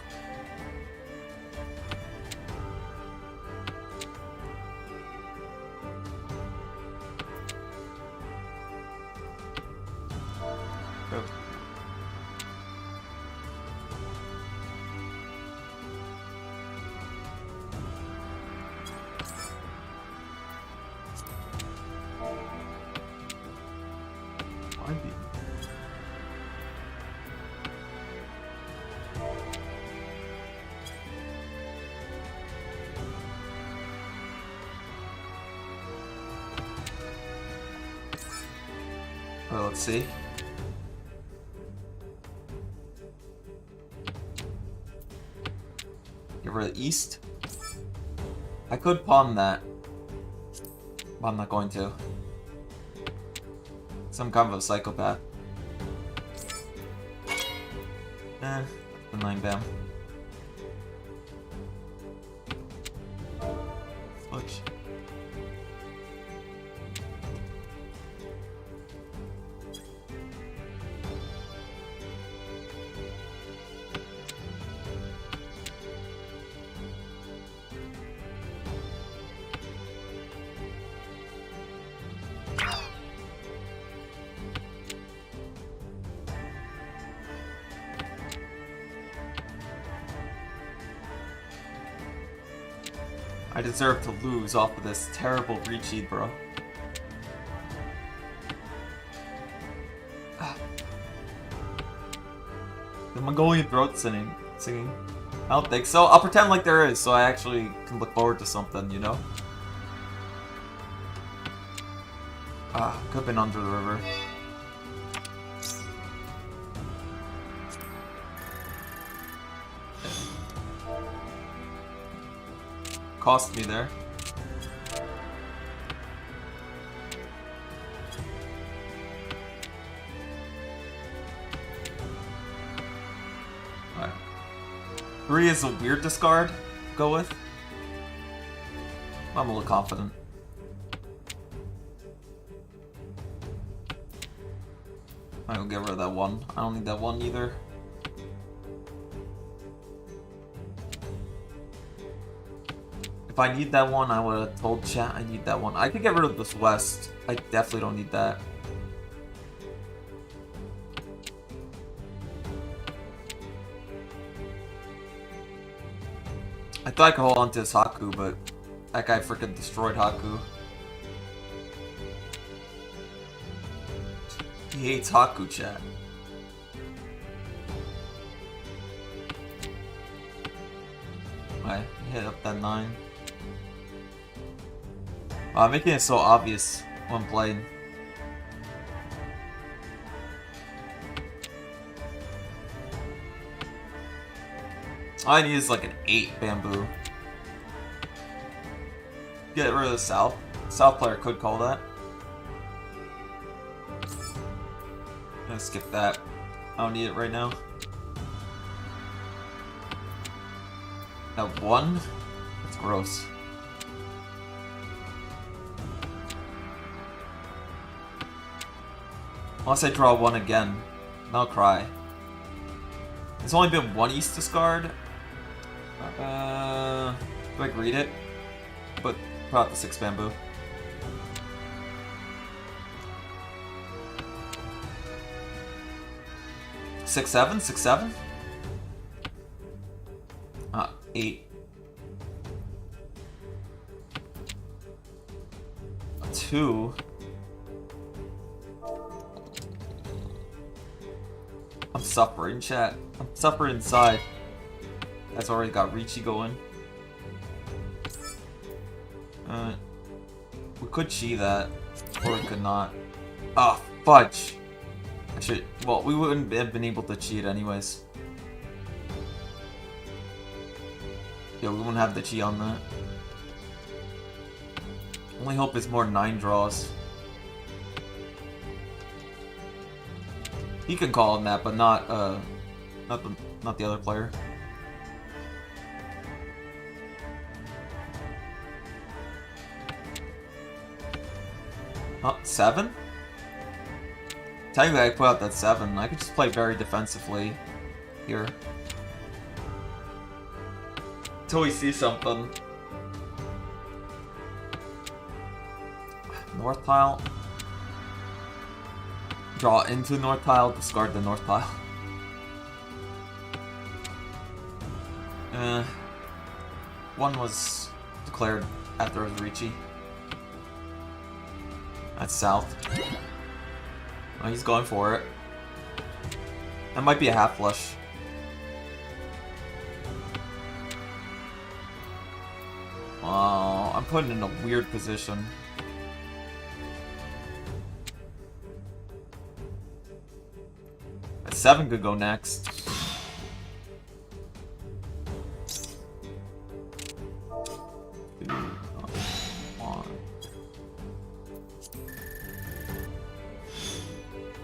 Well, let's see. Get rid of East. I could pawn that, but I'm not going to. Some kind of a psychopath. The 9 bam. Switch. I deserve to lose off of this terrible Ricci, bro. The Mongolian throat singing. I don't think so. I'll pretend like there is, so I actually can look forward to something, you know? Could have been under the river. Cost me there. Alright. 3 is a weird discard. Go with. I'm a little confident. I will get rid of that 1. I don't need that 1 either. If I need that 1, I would have told chat I need that 1. I could get rid of this West. I definitely don't need that. I thought I could hold on to this Haku, but that guy freaking destroyed Haku. He hates Haku, chat. Alright, hit up that 9. Wow, making it so obvious when playing. All I need is like an 8 bamboo. Get rid of the South. South player could call that. I'm gonna skip that. I don't need it right now. That 1? That's gross. Unless I draw 1 again, I'll cry. There's only been 1 East discard. Do I greet it? But put out the 6 bamboo. Six, 7? 6, 7? 8. 2. I'm suffering, chat. I'm suffering inside. That's already got Ricci going. We could chi that, or we could not. Ah, fudge! Actually, well, we wouldn't have been able to cheat anyways. Yeah, we wouldn't have the chi on that. Only hope it's more 9 draws. He can call on that, but not Not the other player. Oh, 7? Technically, I put out that 7. I could just play very defensively here. Until we see something. North tile. Draw into north tile, discard the north tile. One was declared after it was Ricci. That's south. Oh, he's going for it. That might be a half flush. Oh, I'm put in a weird position. A 7 could go next.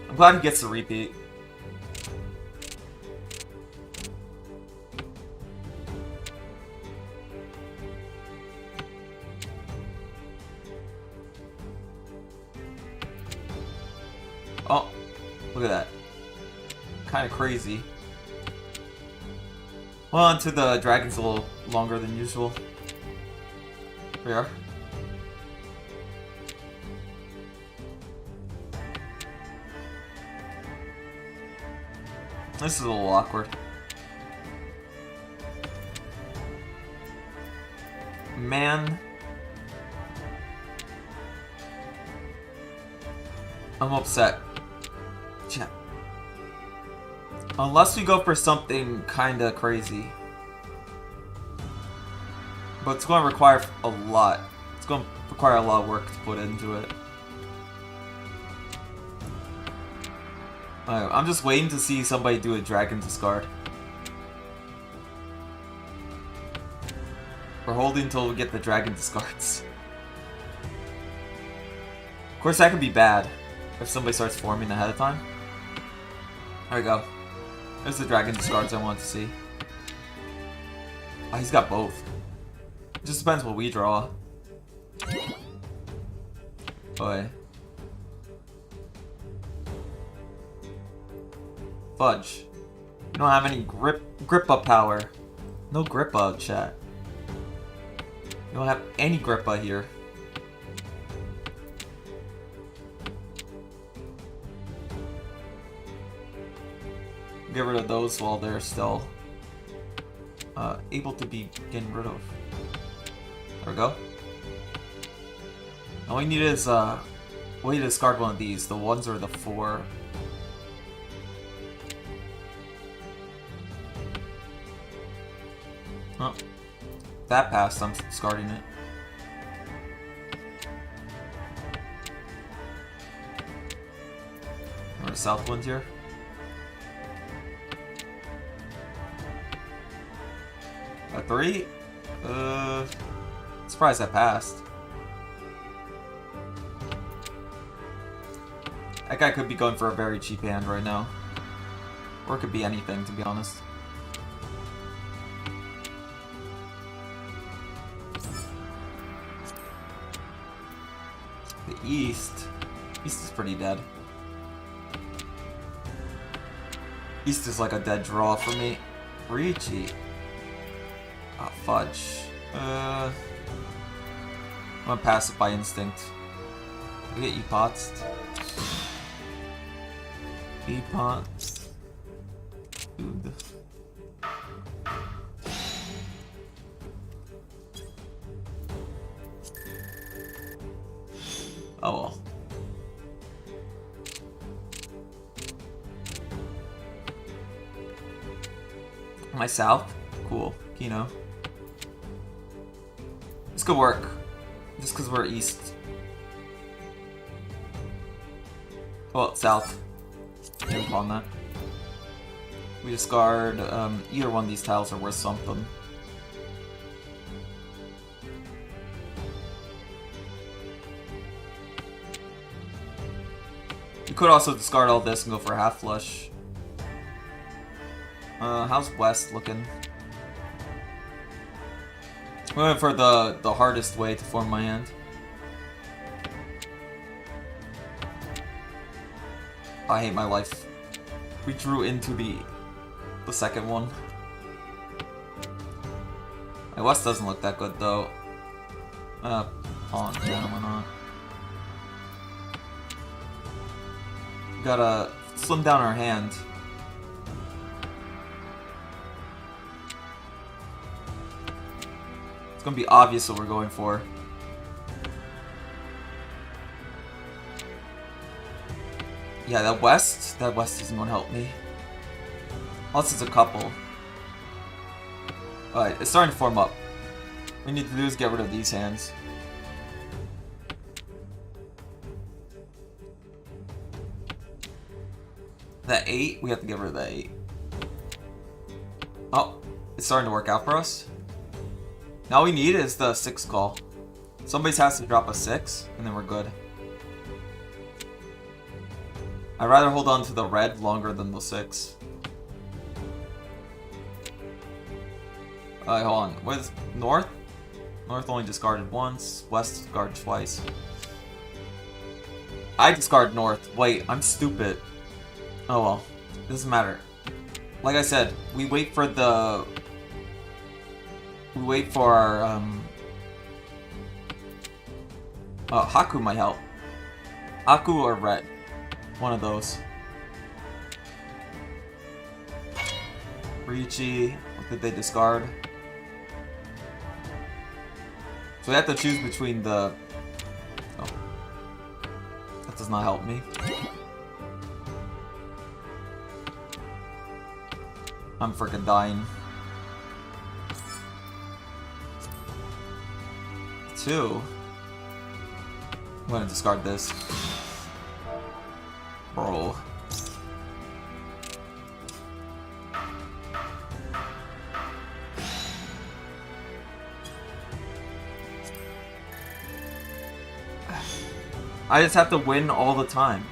I'm glad he gets the repeat. Oh, look at that. Kind of crazy. Well, onto the dragon's a little longer than usual. Here we are. This is a little awkward. Man. I'm upset. Yeah. Unless we go for something kinda crazy. But it's going to require a lot. It's going to require a lot of work to put into it. I'm just waiting to see somebody do a dragon discard. We're holding until we get the dragon discards. Of course, that could be bad if somebody starts forming ahead of time. There we go. There's the dragon discards I wanted to see. Oh, he's got both. It just depends what we draw. Boy. Fudge. You don't have any grip up power. No grip up, chat. You don't have any grip up here. Get rid of those while they're still able to be getting rid of. There we go. All we need is we need to discard one of these, the 1s or the 4. Oh, that passed, I'm discarding it. Or the south ones here. A 3? Surprised that passed. That guy could be going for a very cheap hand right now. Or it could be anything, to be honest. The East. East is pretty dead. East is like a dead draw for me. Ricci. Ah, fudge. I'm gonna pass it by instinct. I get E-pots. E-pot. Dude. Oh well. Am I south? Cool. Kino. This could work. Just because we're east. Well, south. On that. We discard either one of these tiles are worth something. You could also discard all this and go for a half flush. How's West looking? I'm going for the hardest way to form my hand. I hate my life. We drew into the second one. My West doesn't look that good though. Pawn, yeah, why not? Gotta slim down our hand. It's gonna be obvious what we're going for. Yeah, that West isn't gonna help me. Unless it's a couple. Alright, it's starting to form up. What we need to do is get rid of these hands. That 8, we have to get rid of that 8. Oh, it's starting to work out for us. Now all we need is the 6 call. Somebody has to drop a 6, and then we're good. I'd rather hold on to the red longer than the 6. Alright, hold on. Where's North? North only discarded once. West discarded twice. I discard North. Wait, I'm stupid. Oh well. Doesn't matter. Like I said, we wait for the... We wait for our, Haku might help. Haku or Red. One of those. Riichi. What did they discard? So we have to choose between the... Oh. That does not help me. I'm freaking dying. 2. I'm gonna discard this. Bro. I just have to win all the time.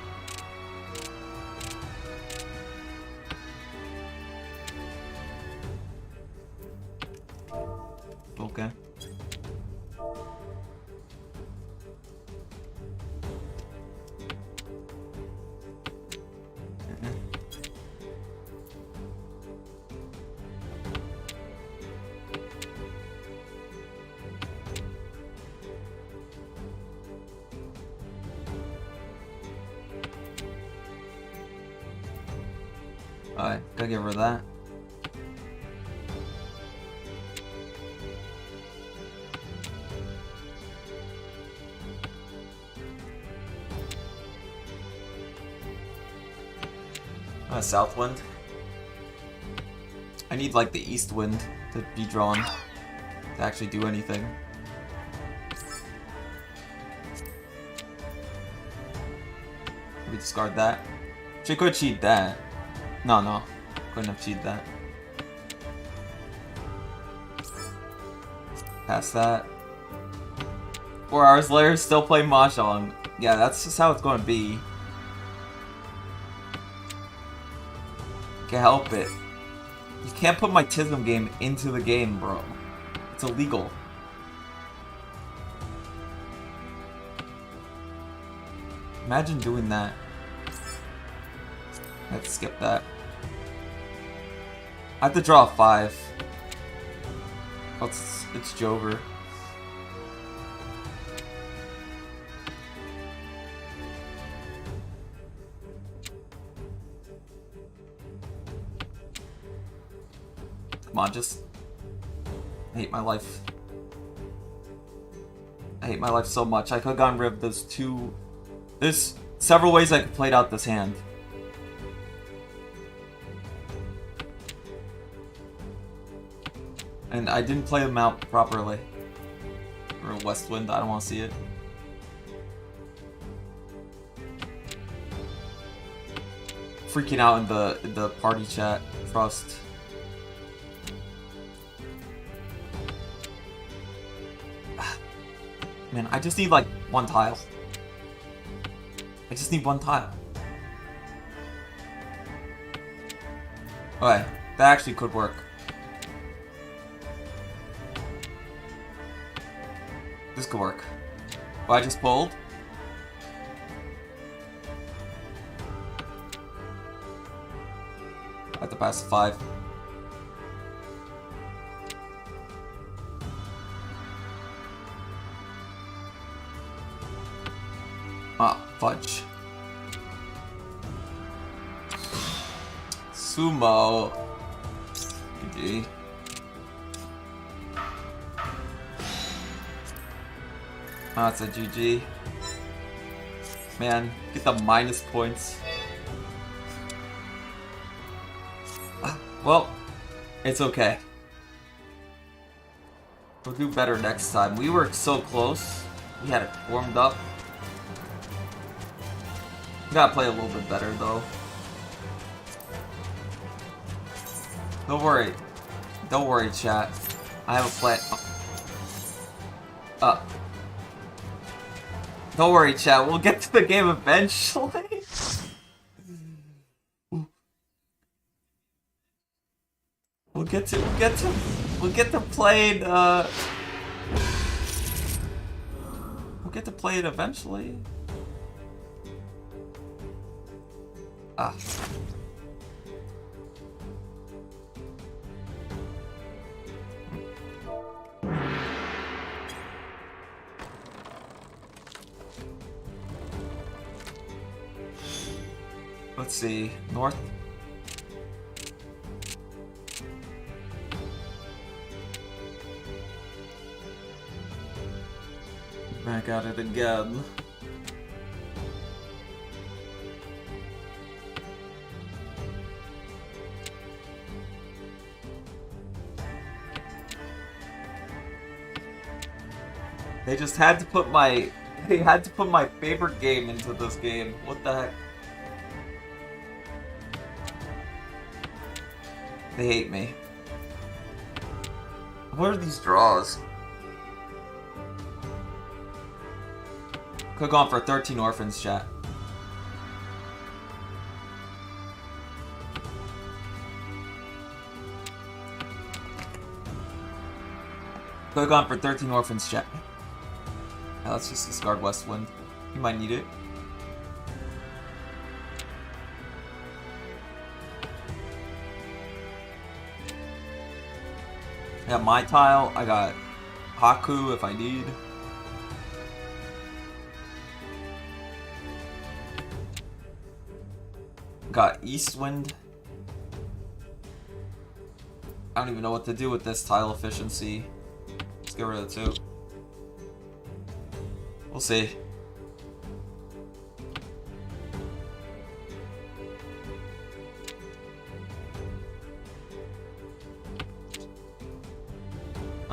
Okay. Alright, gotta get rid of that. South wind. I need like the east wind to be drawn to actually do anything. We discard that. She could cheat that. No. Couldn't have cheated that. Pass that. 4 hours later, still play Mahjong. Yeah, that's just how it's going to be. Can't help it. You can't put my Tism game into the game, bro. It's illegal. Imagine doing that. Let's skip that. I have to draw a 5. Oh, it's Jover. Come on, just... I hate my life. I hate my life so much. I could have gotten rid of those 2... There's several ways I could play out this hand. And I didn't play them out properly. Or West Wind, I don't want to see it. Freaking out in the party chat. Trust. Man, I just need like 1 tile. I just need 1 tile. Okay, That actually could work. This could work. What I just pulled. I have to pass the 5. Ah, fudge. Sumo. GG. Ah, it's a GG. Man, get the minus points. Well, it's okay. We'll do better next time. We were so close. We had it warmed up. We gotta play a little bit better, though. Don't worry. Don't worry, chat. I have a plan. Don't worry, chat. We'll get to the game eventually. We'll get to play it. We'll get to play it eventually. Ah. Let's see. North. Back at it again. They just had to put my favorite game into this game. What the heck? They hate me. What are these draws? Could've gone for 13 orphans, chat. Could've gone for 13 orphans, chat. Now let's just discard Westwind. You might need it. I got my tile. I got Haku if I need. Got Eastwind. I don't even know what to do with this tile efficiency. Let's get rid of the 2. We'll see.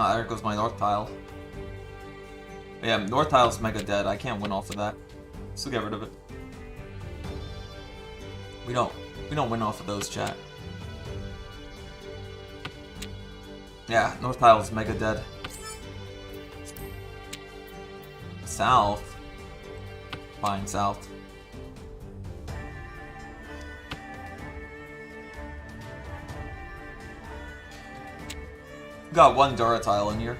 Ah, there goes my north tile. Yeah, north tile's mega dead. I can't win off of that. So get rid of it. We don't win off of those, chat. Yeah, north tile's mega dead. South. Fine, south. Got 1 Dura tile in here.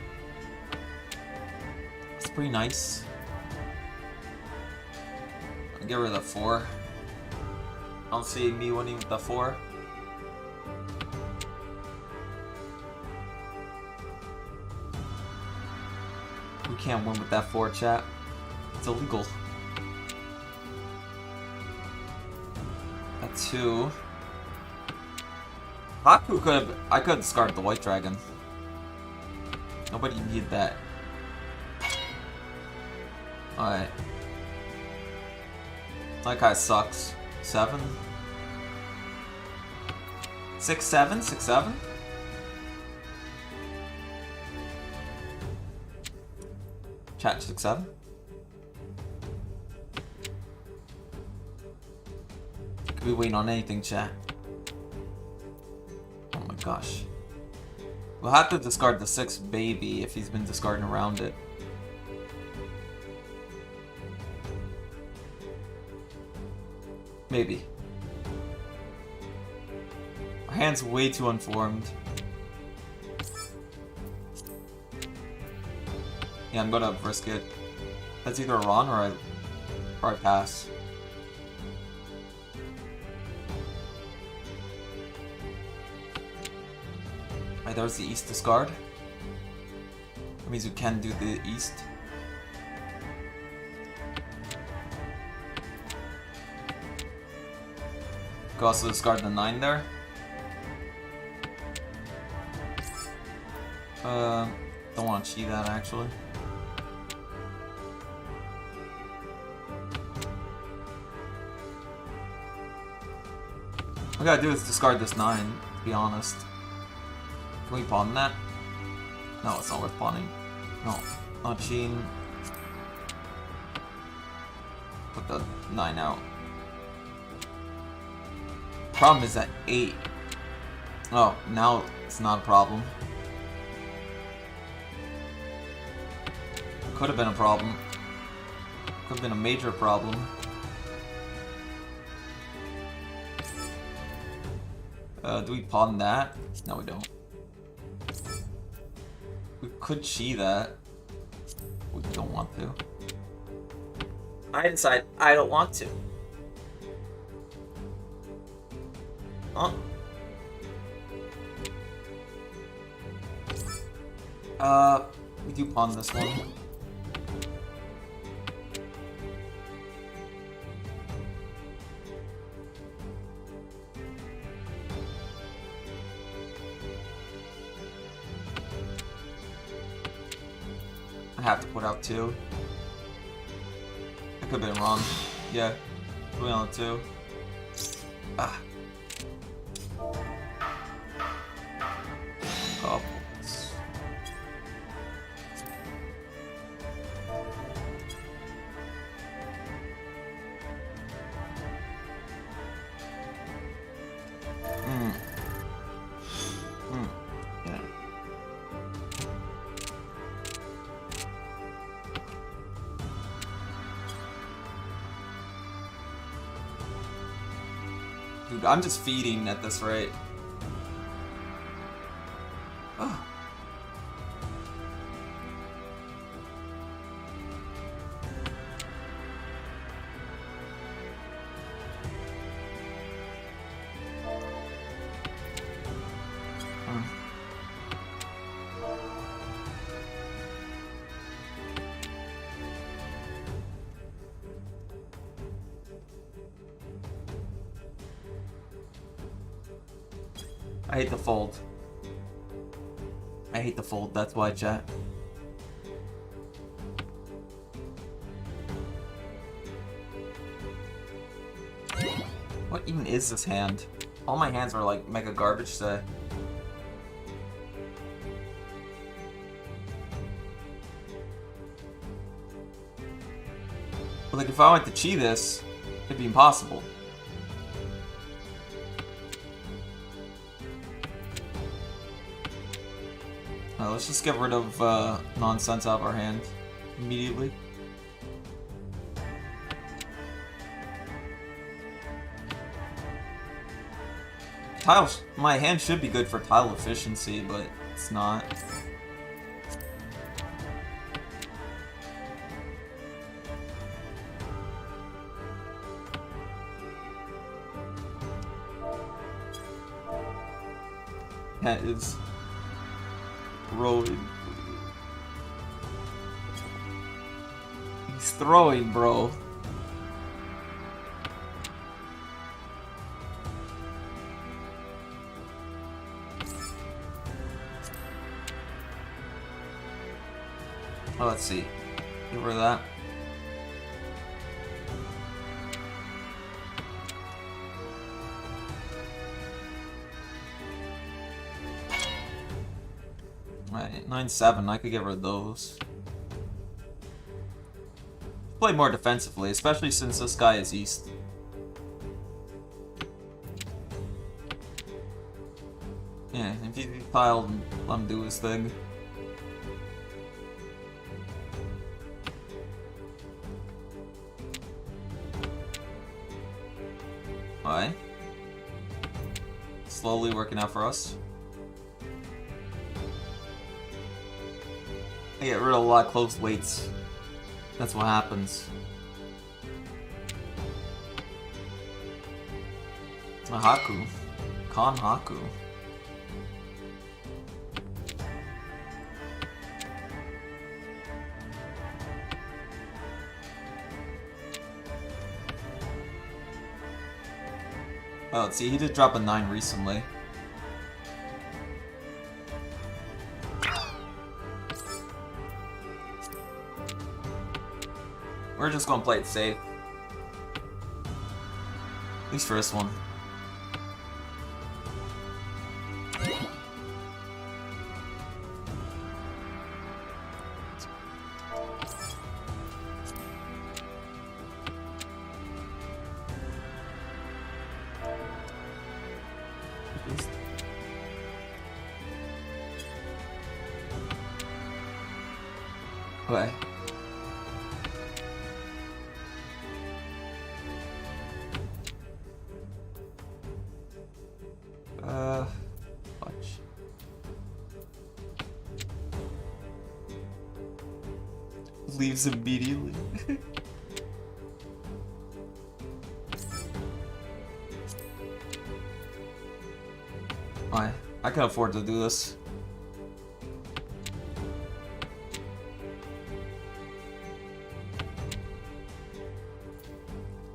It's pretty nice. I'll get rid of the 4. I don't see me winning with the 4. We can't win with that 4, chat. It's illegal. That 2. Haku I could discard the white dragon. Nobody needed that. Alright. That guy sucks. 7? 6, 7? 6, 7? Chat 6, 7? Could be waiting on anything, chat. Oh my gosh. We'll have to discard the 6 baby if he's been discarding around it. Maybe. hand's way too unformed. Yeah, I'm gonna risk it. That's either a run or I pass. Alright, there's the east discard. That means we can do the east. Could also discard the 9 there. Don't want to cheat that actually. What I gotta do is discard this 9, to be honest. Can we pawn that? No, it's not worth pawning. No, not cheating. Put the 9 out. Problem is at 8. Oh, now it's not a problem. Could have been a problem. Could have been a major problem. Do we pawn that? No, we don't. We could chi that. We don't want to. I decide I don't want to. Huh? We do pawn this one. I have to put out 2. I could have been wrong. Yeah, put on 2. Ah. Couples. Yeah. Dude, I'm just feeding at this rate. Oh. I hate the fold. I hate the fold, that's why, chat. What even is this hand? All my hands are like mega garbage today. But like if I went to chi this, it'd be impossible. Let's just get rid of nonsense out of our hand immediately. Tiles. My hand should be good for tile efficiency, but it's not. That is throwing. He's throwing, bro. Oh, let's see. Get rid of that. Alright, 9-7. I could get rid of those. Play more defensively, especially since this guy is east. Yeah, if he tiled, let him do his thing. Alright. Slowly working out for us. I get rid of a lot of close weights. That's what happens. A Haku. Con Haku. Oh, let's see, he did drop a 9 recently. We're just gonna play it safe. At least for this one. Okay. Watch. Leaves immediately. I can afford to do this.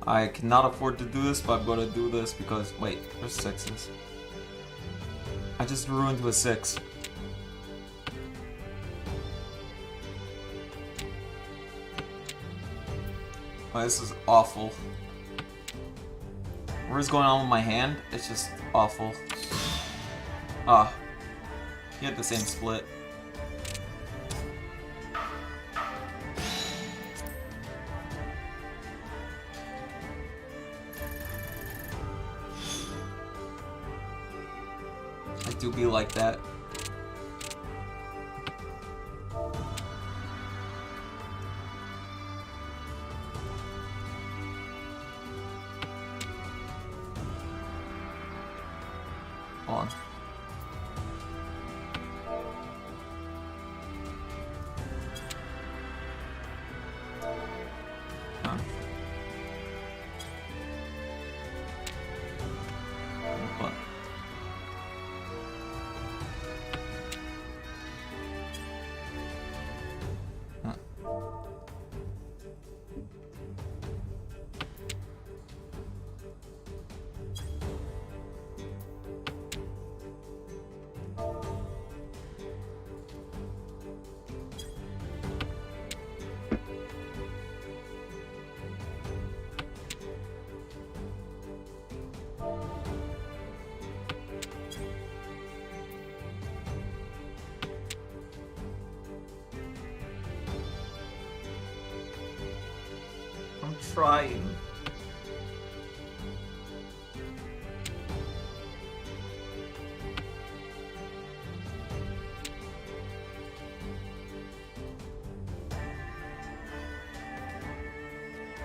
I cannot afford to do this, but I'm gonna do this because, wait, there's 6s. I just ruined with 6. Oh, this is awful. What is going on with my hand? It's just awful. Ah, he had the same split. I do be like that. Hold on. Huh. What? Huh. I'm trying.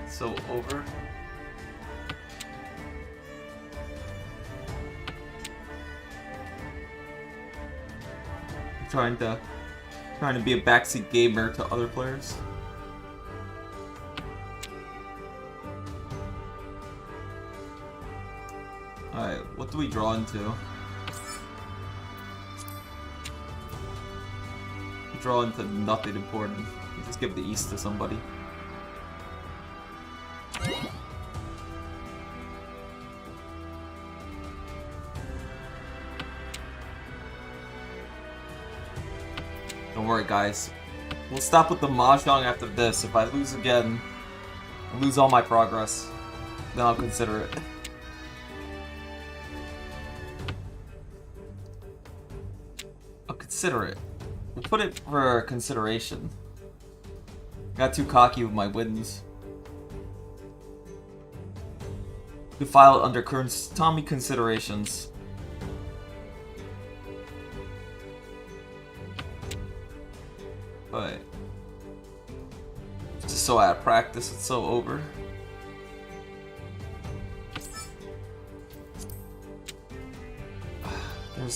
So over. I'm trying to be a backseat gamer to other players. Alright, what do we draw into? We draw into nothing important. We just give the east to somebody. Don't worry, guys. We'll stop with the mahjong after this. If I lose again, I lose all my progress, then I'll consider it. I'll consider it. We'll put it for consideration. Got too cocky with my wins. We file it under current Tommy considerations. But just so out of practice, it's so over.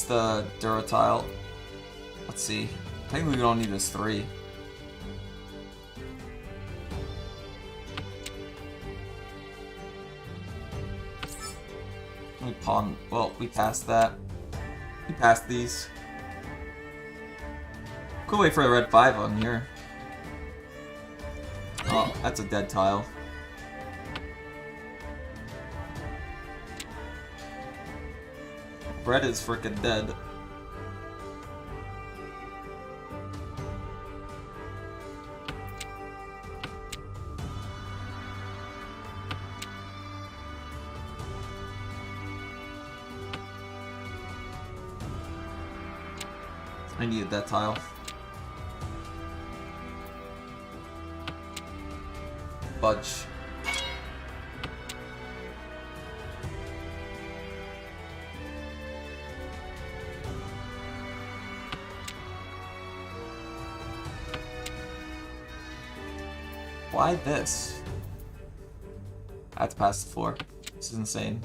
waste the Duratile. Let's see. Technically, we don't need this 3. We pawn. Well, we passed that. We passed these. Could wait for a red 5 on here. Oh, that's a dead tile. Red is freaking dead. I needed that tile. Budge. Why this? I have to pass the floor. This is insane.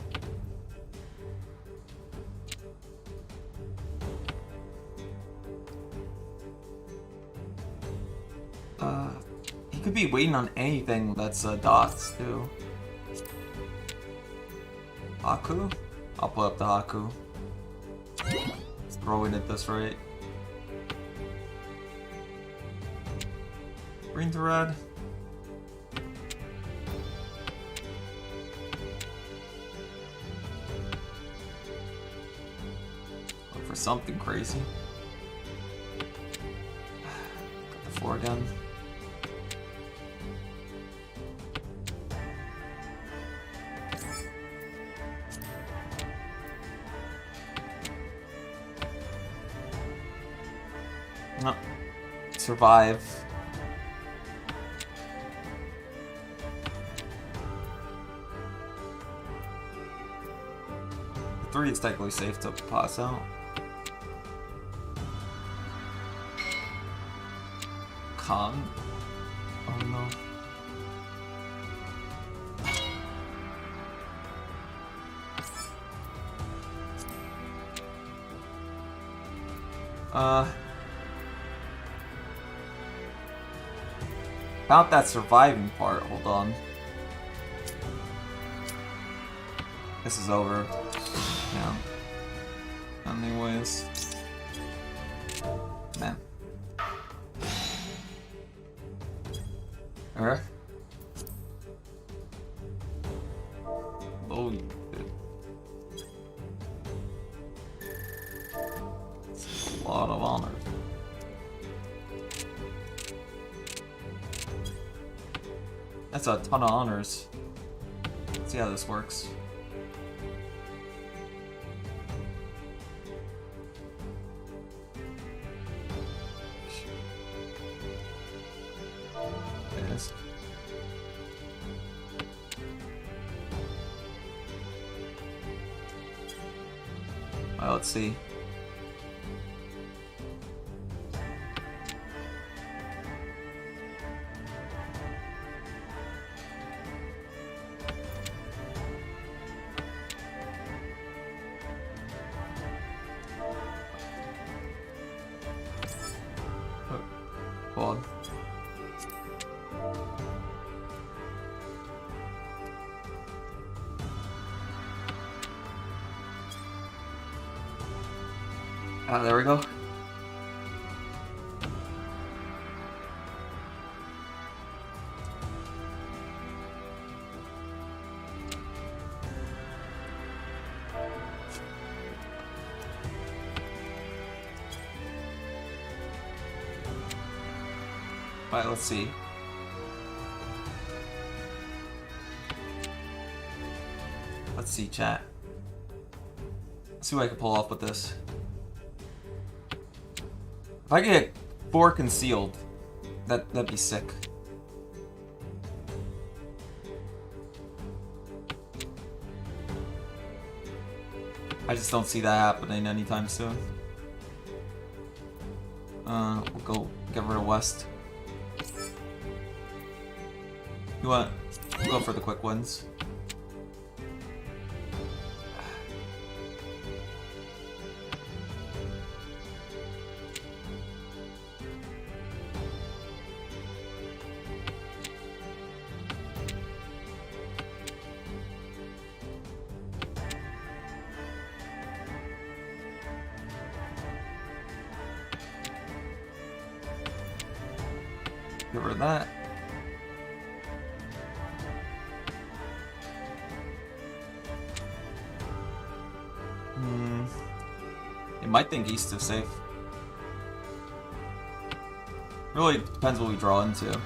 He could be waiting on anything that's dots too. Haku? I'll put up the Haku. Let's throw it at this rate. Green to red. Look for something crazy. Got the 4 again. No. Survive. The 3 is technically safe to pass out. Con. Oh no. About that surviving part, hold on. This is over. Yeah. Anyways. Man. Alright. Oh, you did. It's a lot of honor. That's a ton of honors. Let's see how this works. There it is. Well, let's see. Quad. Ah, there we go. Alright, let's see. Let's see, chat. Let's see what I can pull off with this. If I get 4 concealed, that'd be sick. I just don't see that happening anytime soon. We'll go get rid of West. You want? We'll go for the quick wins. Get rid of that. You might think east is safe. Really depends what we draw into.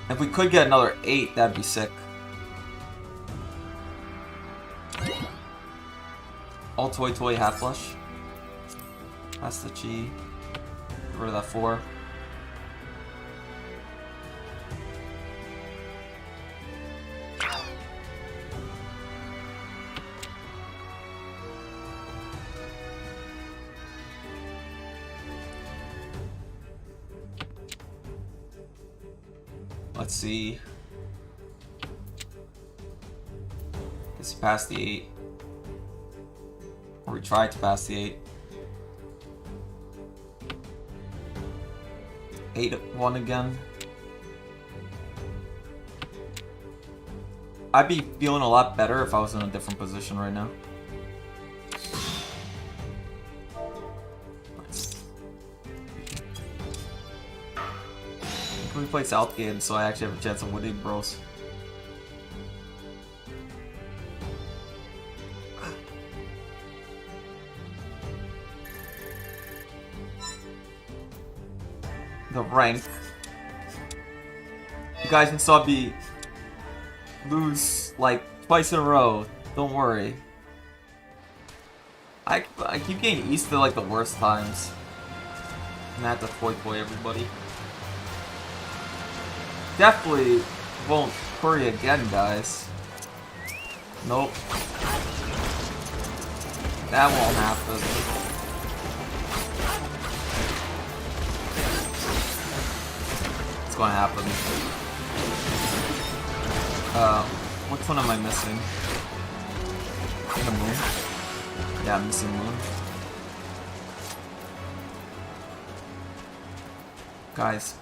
If we could get another 8, that'd be sick. All toy toy half flush. That's the Chi. Get rid of that 4. Let's see. Guess he passed the 8. Or we tried to pass the 8. 8-1 again. I'd be feeling a lot better if I was in a different position right now. We play South game, so I actually have a chance of winning, bros. The rank. You guys can saw me lose like twice in a row. Don't worry. I keep getting used to like the worst times. And I have to toy everybody. Definitely won't hurry again, guys. Nope. That won't happen. It's gonna happen. Which one am I missing? The moon? Yeah, I'm missing moon. Guys.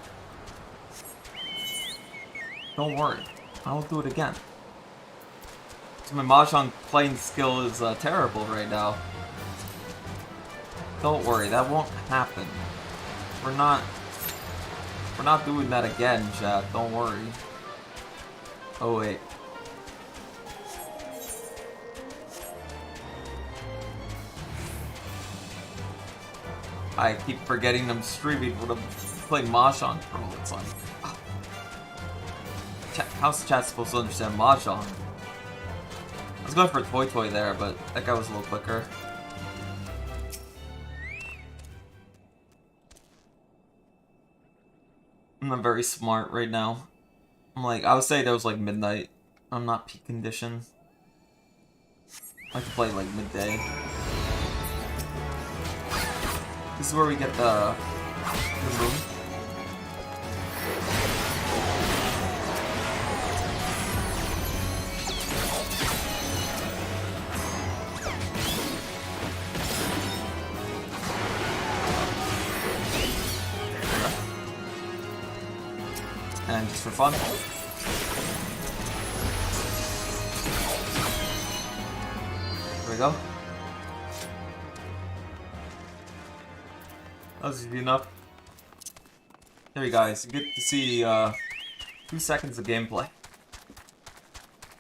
Don't worry, I won't do it again. So my Mahjong playing skill is terrible right now. Don't worry, that won't happen. We're not doing that again, chat. Don't worry. Oh wait. I keep forgetting I'm streaming when I'm playing Mahjong Pro. It's like. How's the chat supposed to understand Mahjong? I was going for toy there, but that guy was a little quicker. I'm very smart right now. I'm like, I would say that was like midnight. I'm not peak condition. I like to play like midday. This is where we get the moon. And just for fun. There we go. That was easy enough. There you guys, good to see 2 seconds of gameplay.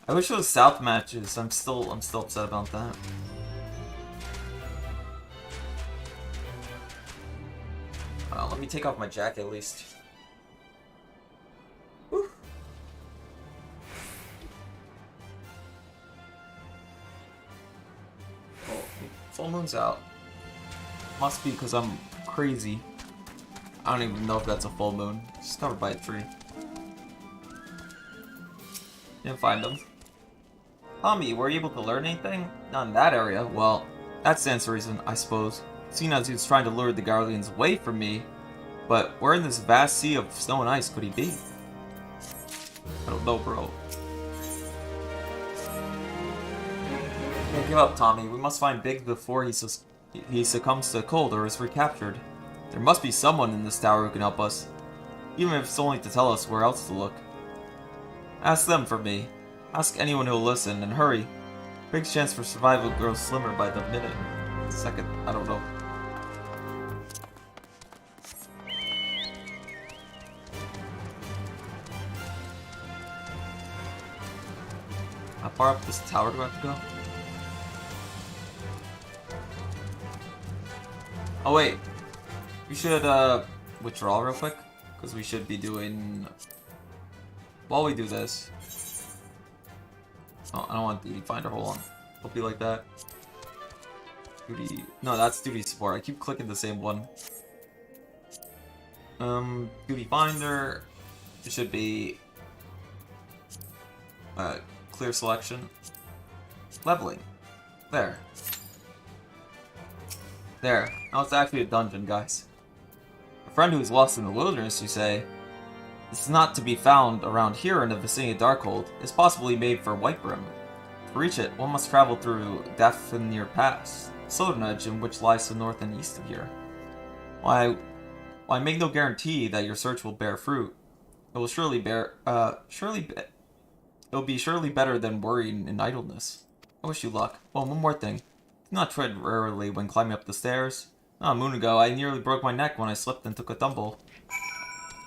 I wish it was South matches. I'm still upset about that. Let me take off my jacket at least. Whew. Oh, full moon's out. Must be because I'm crazy. I don't even know if that's a full moon. It's covered by a tree. Didn't find them. Tommy, were you able to learn anything? Not in that area. Well, that stands to reason, I suppose. Seeing as he was trying to lure the Guardians away from me, but where in this vast sea of snow and ice could he be? I don't know, bro. Can't give up, Tommy. We must find Biggs before he succumbs to the cold or is recaptured. There must be someone in this tower who can help us, even if it's only to tell us where else to look. Ask them for me. Ask anyone who'll listen, and hurry. Biggs' chance for survival grows slimmer by the minute. Second, I don't know. far up this tower do I have to go? Oh wait, we should withdraw real quick, because we should be doing, while we do this, oh, I don't want duty finder, hold on, it'll be like that. Duty, no, that's duty support, I keep clicking the same one. Duty finder, it should be clear selection, leveling, there. There, now it's actually a dungeon, guys. A friend who is lost in the wilderness, you say, is not to be found around here in the vicinity of Darkhold. It's possibly made for Whitebrim. To reach it, one must travel through Dathomir Pass, Southern Edge, in which lies to the north and east of here. While I make no guarantee that your search will bear fruit, it will surely it'll be surely better than worrying in idleness. I wish you luck. Oh, one more thing. Do not tread warily when climbing up the stairs. Not a moon ago, I nearly broke my neck when I slipped and took a tumble.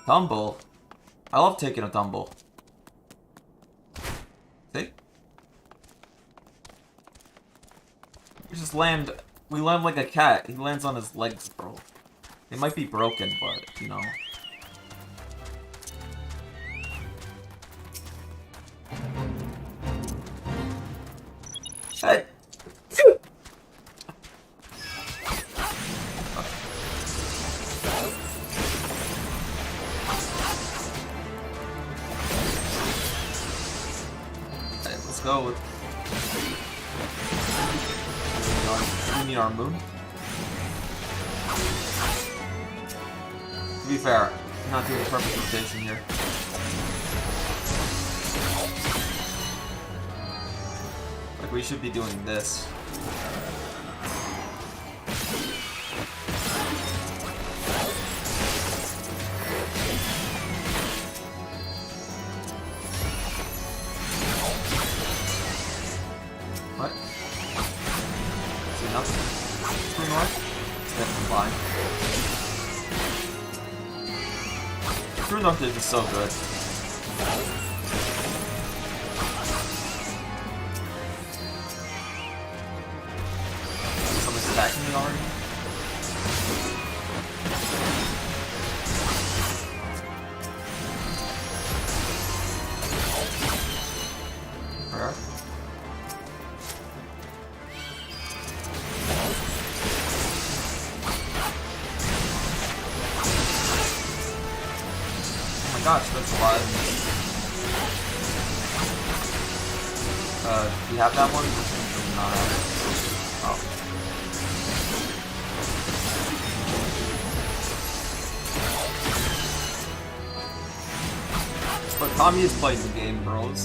Tumble? I love taking a tumble. See? We just land... We land like a cat. He lands on his legs, bro. They might be broken, but, you know... Hey! Go with we need our moon. To be fair, I'm not doing a perfect rotation here. Like we should be doing this. North is just so good. Someone's attacking me already? Where? Gosh, that's a lot. Do you have that one? Not have it. Oh. But Tommy is playing the game, bros.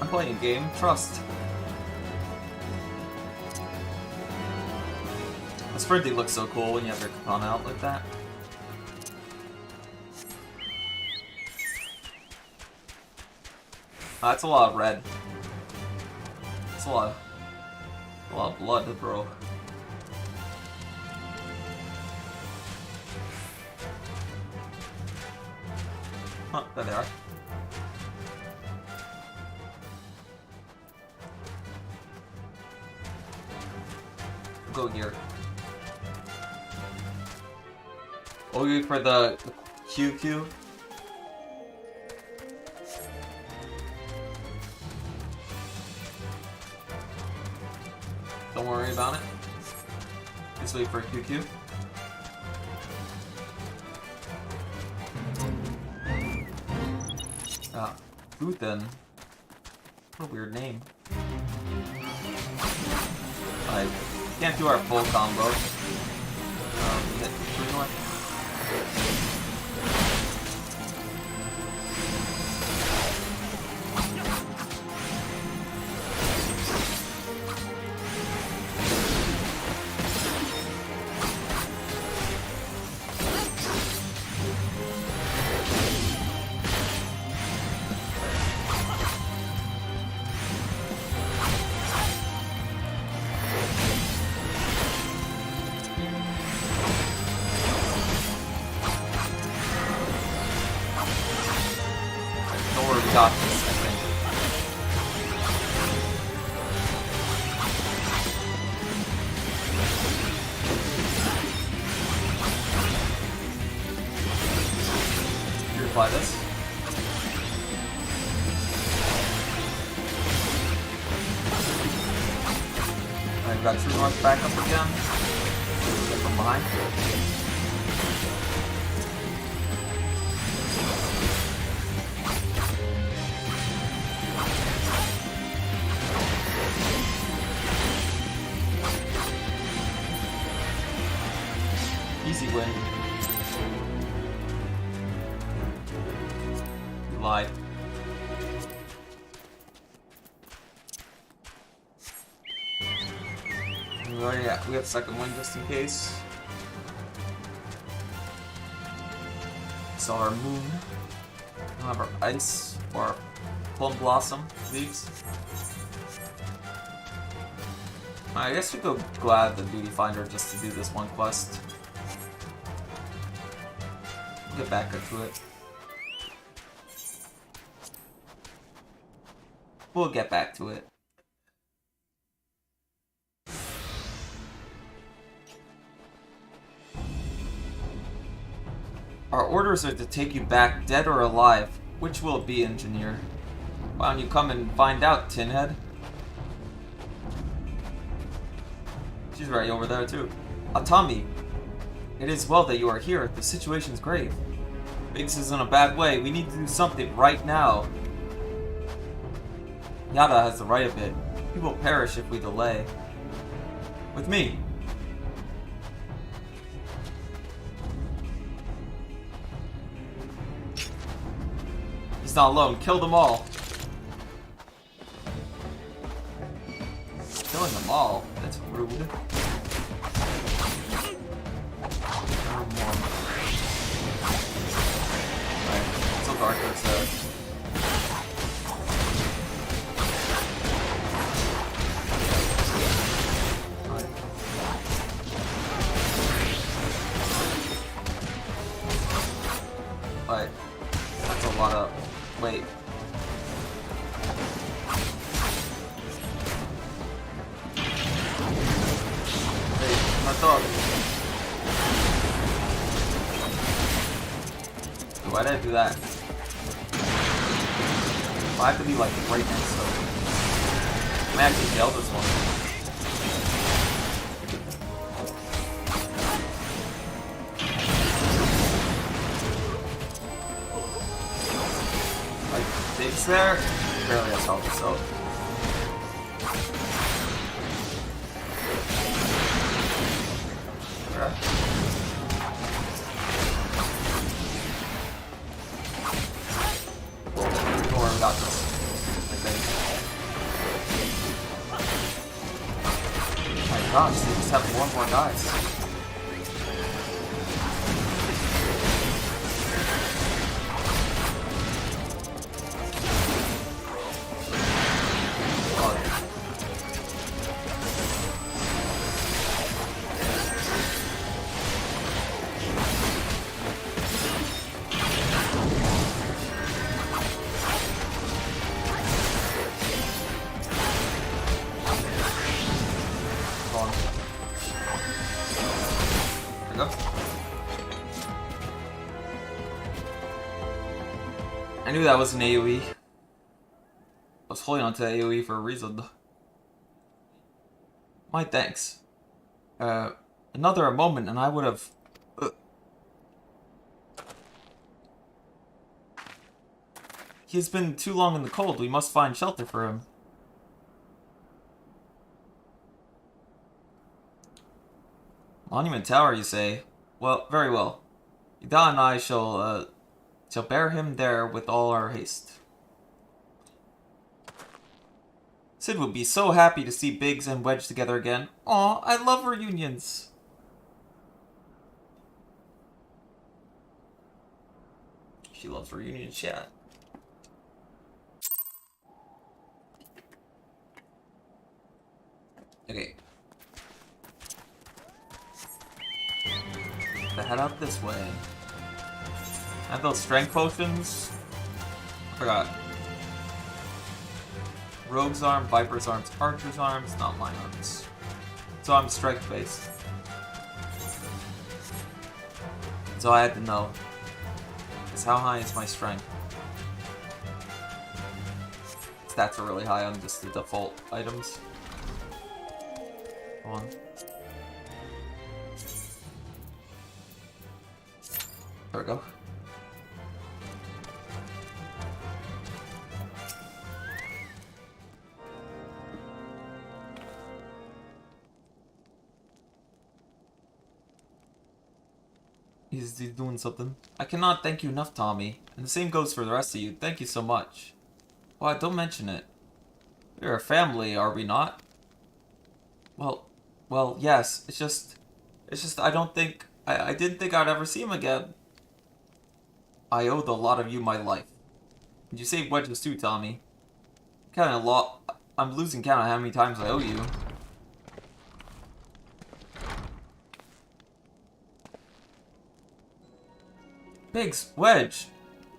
I'm playing a game, trust. The sprinting looks so cool when you have your katana out like that. That's a lot of red. That's a lot of blood, bro. Huh, there they are. Go here. Oh, for the QQ. Don't worry about it. Just wait for a QQ. Uthen. What a weird name. I can't do our full combo. Hit Primal. got this, I think. Purify this. Alright, got True North back up again. Get from behind. Easy win. You lied. We have second win just in case. So our moon. We don't have our ice or our plum blossom leaves. I guess we could go out the Beauty Finder just to do this one quest. We'll get back into it. We'll get back to it. Our orders are to take you back, dead or alive. Which will it be, Engineer? Why don't you come and find out, Tinhead? She's right over there, too. Atami, it is well that you are here. The situation's grave. Biggs is in a bad way. We need to do something right now. Yada has the right of it. He will perish if we delay. With me. He's not alone. Kill them all. Killing them all? That's rude. Alright, so dark it's Alright. That's a lot of... Wait. My dog. Why did I do that? Well, I have to be like right next to it. I may actually fail this one. Like, Biggs there? Barely has health, so. Got this, I think. Oh my gosh, they just have one more guys. I knew that was an AoE. I was holding onto AoE for a reason. My thanks. Another moment and I would have... He's been too long in the cold. We must find shelter for him. Monument Tower, you say? Well, very well. Ida and I shall bear him there with all our haste. Sid would be so happy to see Biggs and Wedge together again. Aw, I love reunions. She loves reunion chat. Okay. Head out this way. I have those strength potions. I forgot. Rogue's arm, Viper's arms, Archer's arms, not my arms. So I'm strength based. So I had to know. Because how high is my strength? Stats are really high on just the default items. Hold on. There we go. He's doing something. I cannot thank you enough, Tommy. And the same goes for the rest of you. Thank you so much. Well, don't mention it. We're a family, are we not? Well, yes. It's just I don't think, I didn't think I'd ever see him again. I owe the lot of you my life. And you saved Wedges too, Tommy. I'm losing count of how many times I owe you. Biggs, Wedge!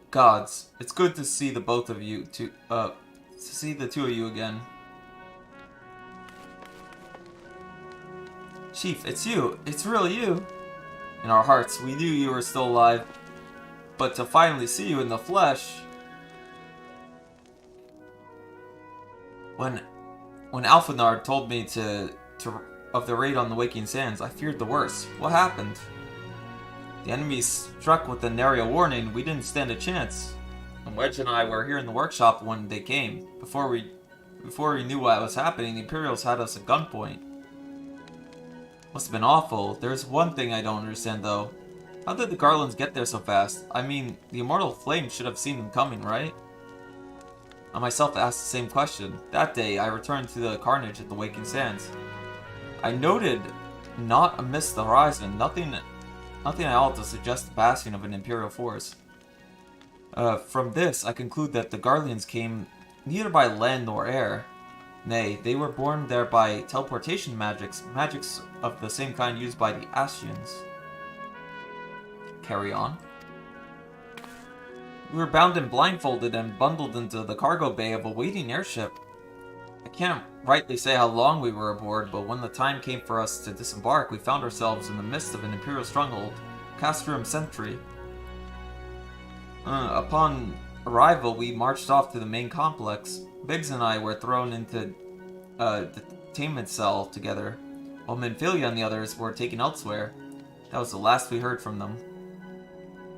Gods, it's good to see the both of you, to see the two of you again. Chief, it's you. It's really you. In our hearts, we knew you were still alive. But to finally see you in the flesh... When Alphanard told me of the raid on the Waking Sands, I feared the worst. What happened? The enemy struck with an area warning. We didn't stand a chance. And Wedge and I were here in the workshop when they came. Before we knew what was happening, the Imperials had us at gunpoint. Must have been awful. There's one thing I don't understand though. How did the Garlands get there so fast? I mean, the Immortal Flame should have seen them coming, right? I myself asked the same question. That day, I returned to the carnage at the Waking Sands. I noted not amidst the horizon, nothing at all to suggest the passing of an Imperial force. From this, I conclude that the Garleans came neither by land nor air. Nay, they were born there by teleportation magics of the same kind used by the Ascians. Carry on. We were bound and blindfolded and bundled into the cargo bay of a waiting airship. I can't rightly say how long we were aboard, but when the time came for us to disembark, we found ourselves in the midst of an Imperial stronghold, Castrum Sentry. Upon arrival, we marched off to the main complex. Biggs and I were thrown into the detainment cell together, while Minfilia and the others were taken elsewhere. That was the last we heard from them.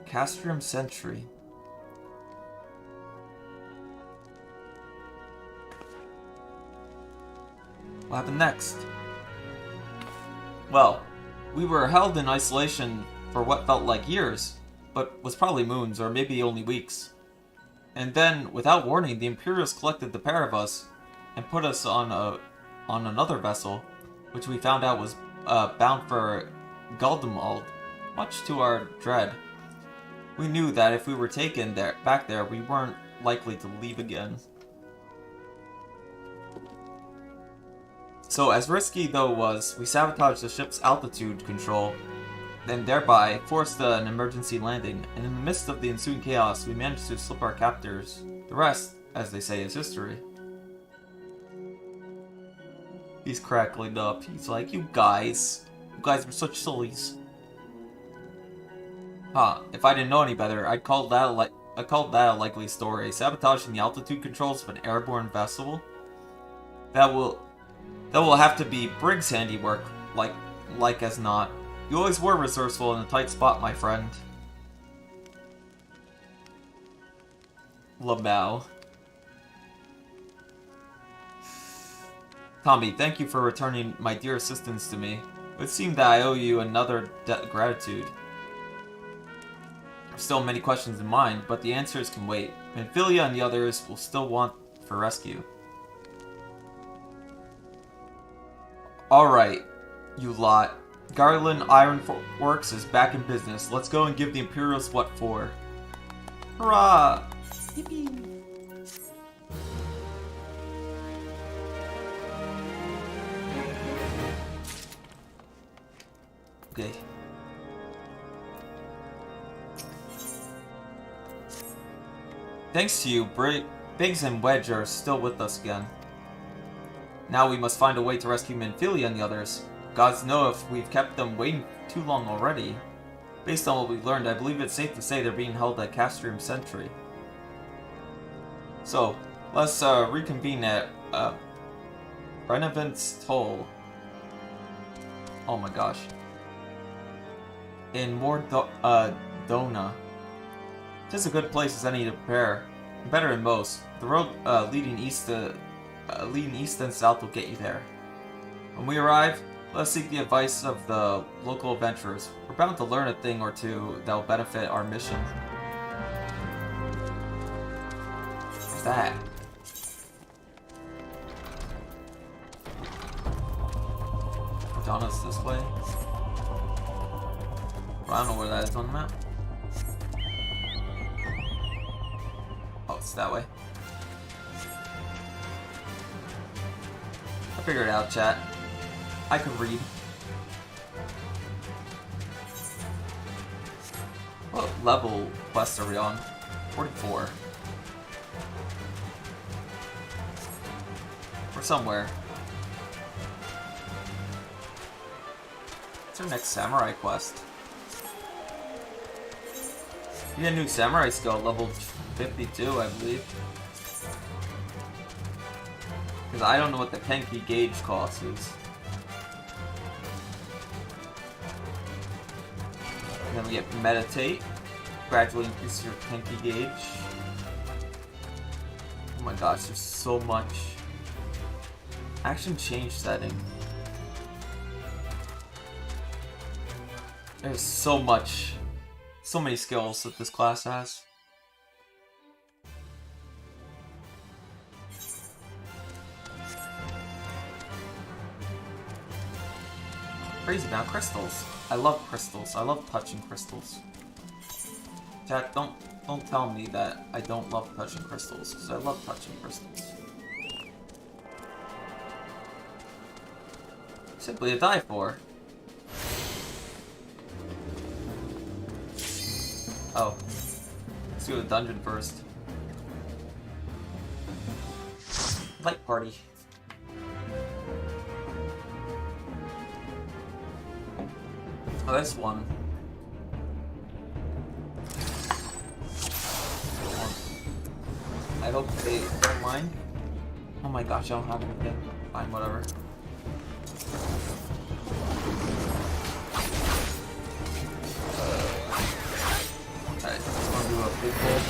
Castrum Sentry. What happened next? Well, we were held in isolation for what felt like years, but was probably moons or maybe only weeks. And then, without warning, the Imperials collected the pair of us and put us on another vessel, which we found out was bound for Galdemald, much to our dread. We knew that if we were taken back there, we weren't likely to leave again. So, as risky though it was, we sabotaged the ship's altitude control, and thereby forced an emergency landing, and in the midst of the ensuing chaos, we managed to slip our captors. The rest, as they say, is history. He's crackling up. He's like, you guys were such sillies. Huh, if I didn't know any better, I'd call that a likely story. Sabotaging the altitude controls of an airborne vessel? That will have to be Briggs' handiwork, like as not. You always were resourceful in a tight spot, my friend. Lamau. Tommy, thank you for returning my dear assistance to me. It would seem that I owe you another debt of gratitude. There are still many questions in mind, but the answers can wait. Minfilia and the others will still want for rescue. Alright, you lot. Garland Iron Works is back in business. Let's go and give the Imperials what for. Hurrah! Yippee! Okay. Thanks to you, Biggs and Wedge are still with us again. Now we must find a way to rescue Minfilia and the others. Gods know if we've kept them waiting too long already. Based on what we've learned, I believe it's safe to say they're being held at Castrium Sentry. So, let's reconvene at Renevant's Toll. Oh my gosh. In Dona. Tis a good place as any to prepare. Better than most. The road leading east and south will get you there. When we arrive, let's seek the advice of the local adventurers. We're bound to learn a thing or two that will benefit our mission. What's that? Donna's this way? I don't know where that is on the map. Oh, it's that way. I figured it out, chat. I can read. What level quest are we on? 44. We're somewhere. What's our next samurai quest? You get a new samurai skill at level 52, I believe. Because I don't know what the Kenki gauge cost is. And then we get Meditate. Gradually increase your Kenki gauge. Oh my gosh, there's so much. Action change setting. There's so much. So many skills that this class has. Crazy about crystals. I love crystals. I love touching crystals. Chat, don't tell me that I don't love touching crystals, because I love touching crystals. Simply a die for. Oh. Let's do the dungeon first. Light party. Oh, this one. I hope they don't mind. Oh my gosh, I don't have anything. Fine, whatever. Alright, just want to do a big hole.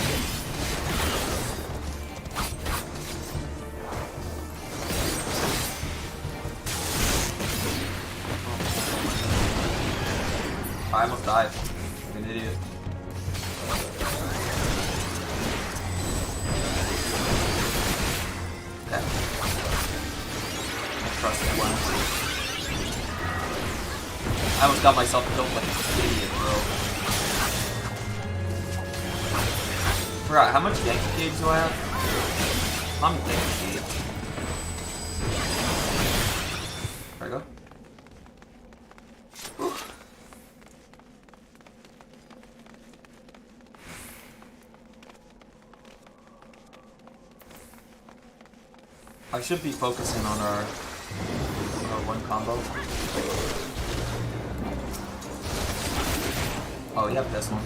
I almost died. I'm an idiot. Okay. I trust the one. I almost got myself killed like an idiot, bro. Forgot, how much Yankee gauge do I have? I'm Yankee gauge. There we go. Whew. I should be focusing on our one combo. Oh, yep, this one.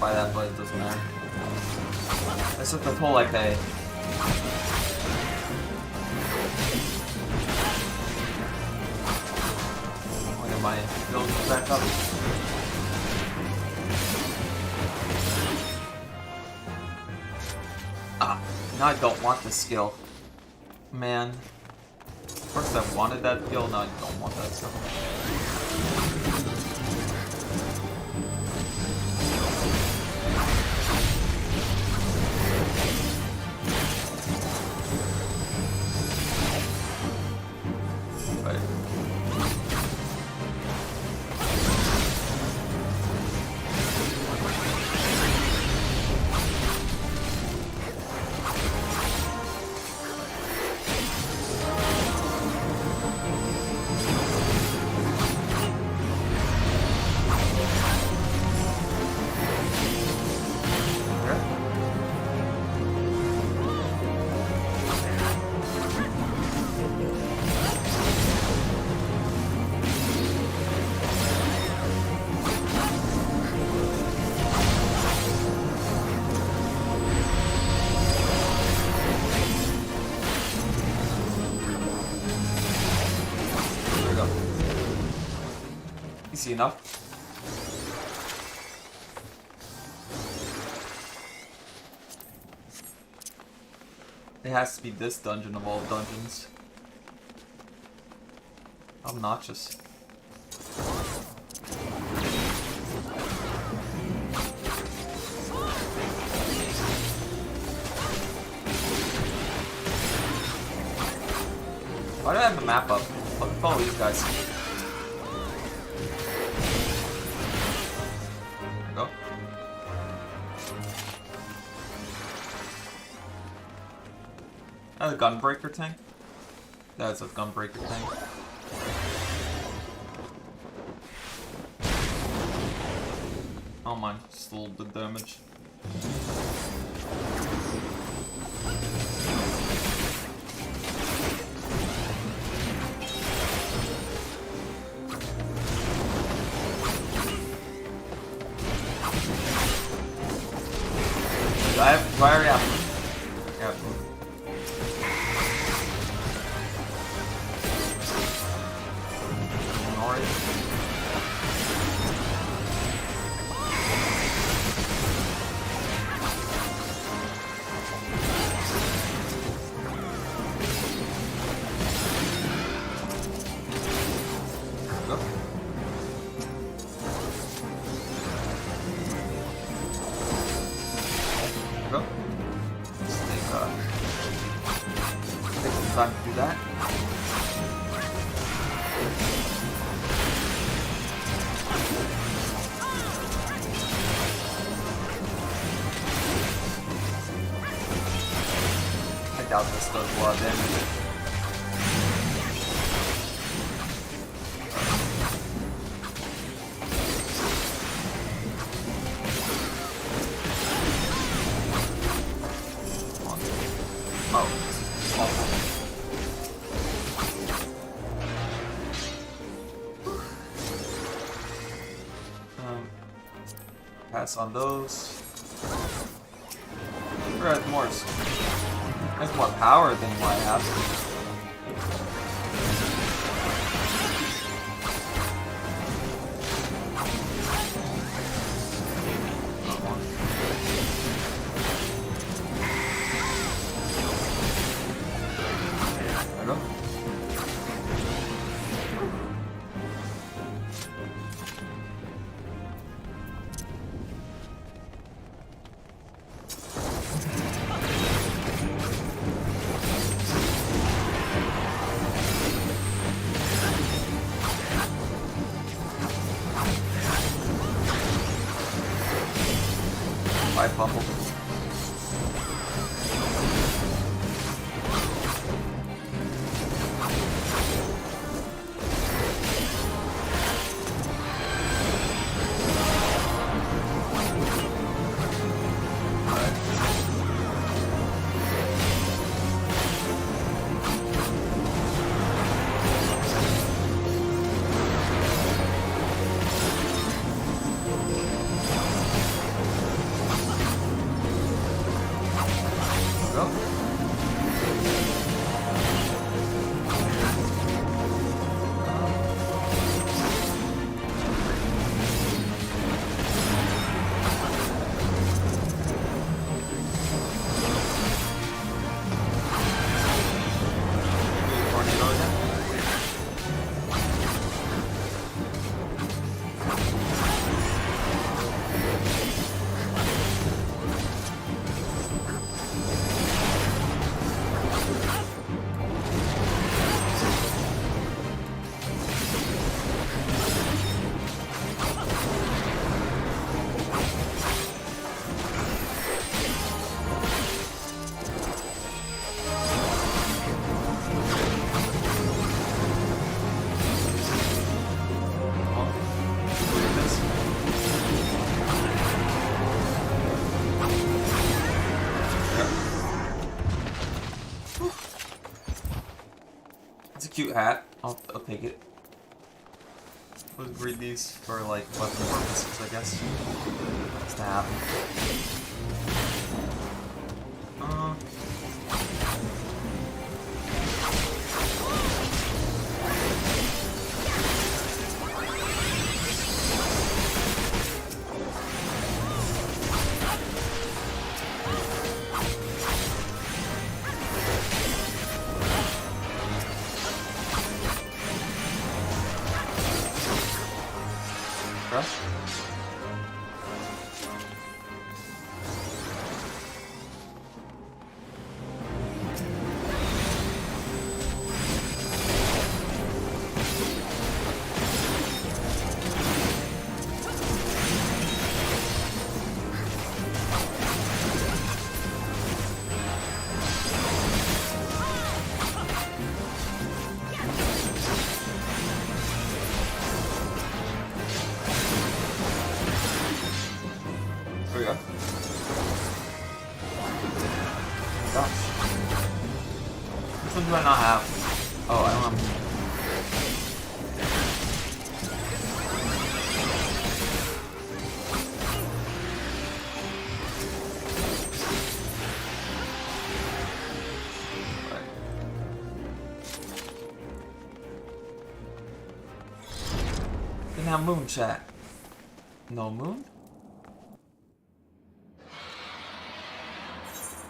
By that, but it doesn't matter. This is the toll I pay. I'll get my build back up. Ah, now I don't want this skill. Man. First I wanted that skill, now I don't want that stuff. Easy enough. It has to be this dungeon of all dungeons. Obnoxious. Why do I have the map up? Follow these guys. Go. That's a gunbreaker tank? That's a gunbreaker tank. Oh mine, just a little bit damage. Do I already have food? Yeah, food. Time to do that. I doubt this does a lot of damage. Pass on those. Has more power than what I have. I fumbled. cute hat. I'll take it. We'll breed these for like weapon purposes, I guess. Just to have them. Do I not have? Oh, I don't have. Right. Didn't have moon chat. No moon?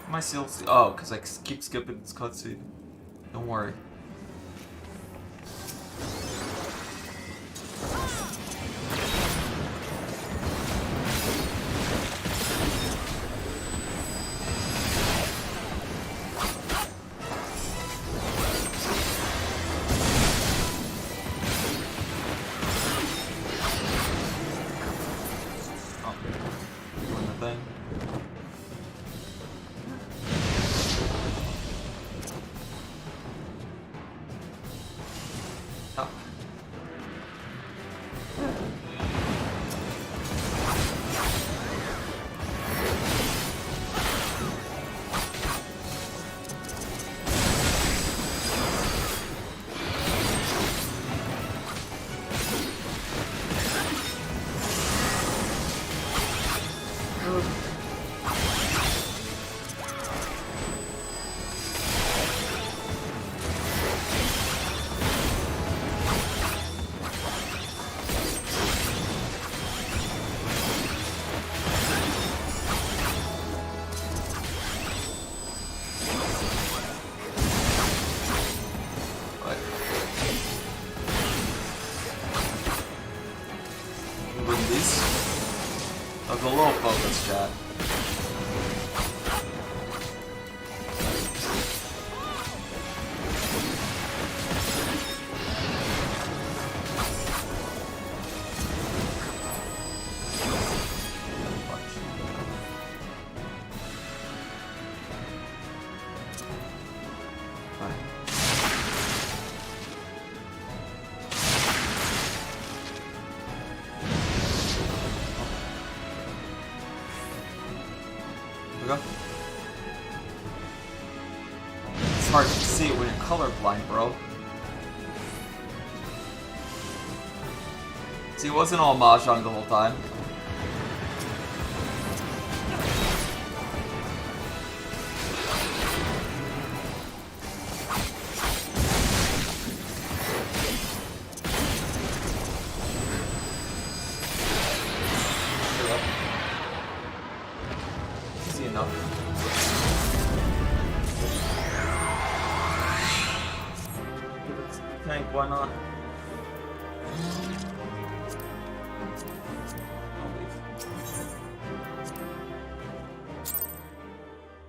Am I still? Oh, because I keep skipping this cutscene. Don't worry. Oh, doing the thing. A little focus, chat. It's hard to see it when you're colorblind, bro. See, it wasn't all Mahjong the whole time. Easy enough. Tank, why not? I'll leave.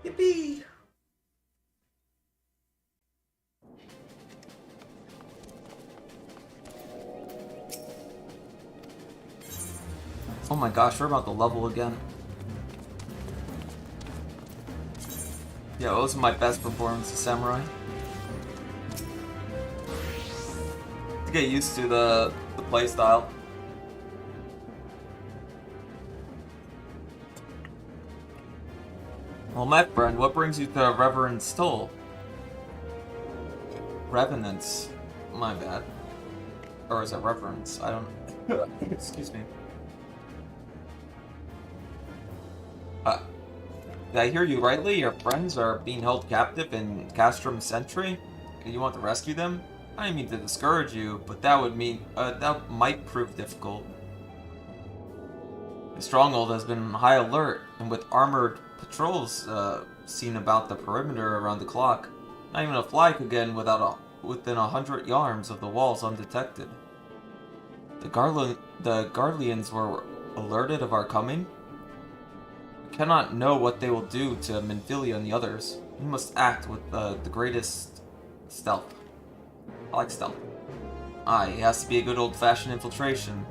Yippee! Oh my gosh, we're about to level again. Yeah, those are my best performances, Samurai. To get used to the playstyle. Well, my friend, what brings you to Reverend Stoll? Revenants. My bad. Or is it reverence? I don't... Excuse me. Did I hear you rightly? Your friends are being held captive in Castrum Sentry? You want to rescue them? I didn't mean to discourage you, but that would mean... that might prove difficult. The stronghold has been on high alert, and with armored patrols seen about the perimeter around the clock, not even a fly could get in within 100 yards of the walls undetected. The Garleans were alerted of our coming. We cannot know what they will do to Minfilia and the others. We must act with the greatest stealth. I like stealth. It has to be a good old-fashioned infiltration.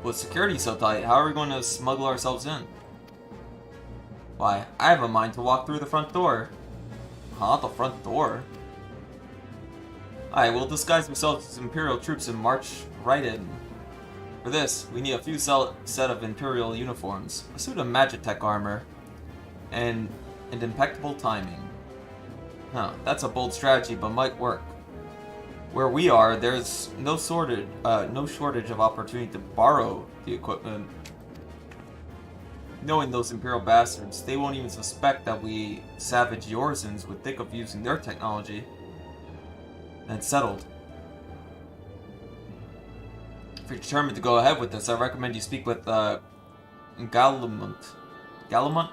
With security so tight, how are we going to smuggle ourselves in? Why, I have a mind to walk through the front door. Huh? The front door? We'll disguise ourselves as Imperial troops and march right in. For this, we need a few set of Imperial uniforms, a suit of Magitech armor, and impeccable timing. That's a bold strategy, but might work. Where we are, there's no shortage of opportunity to borrow the equipment. Knowing those Imperial bastards, they won't even suspect that we savage Yorzans would think of using their technology. And it's settled. If you're determined to go ahead with this, I recommend you speak with Galamont. Galamont?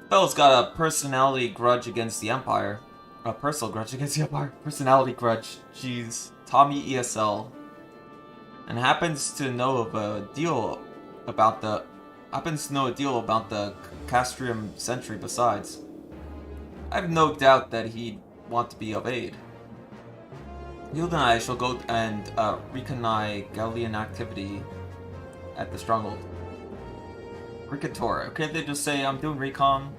Fellow's got a personality grudge against the Empire. A personal grudge against the Empire. Personality grudge. Jeez. Tommy ESL. And happens to know a deal about the Castrium Sentry besides. I have no doubt that he'd want to be of aid. Yield and I shall go and reconnoiter Gallian activity at the stronghold. Recontour. Can't they just say, I'm doing recon?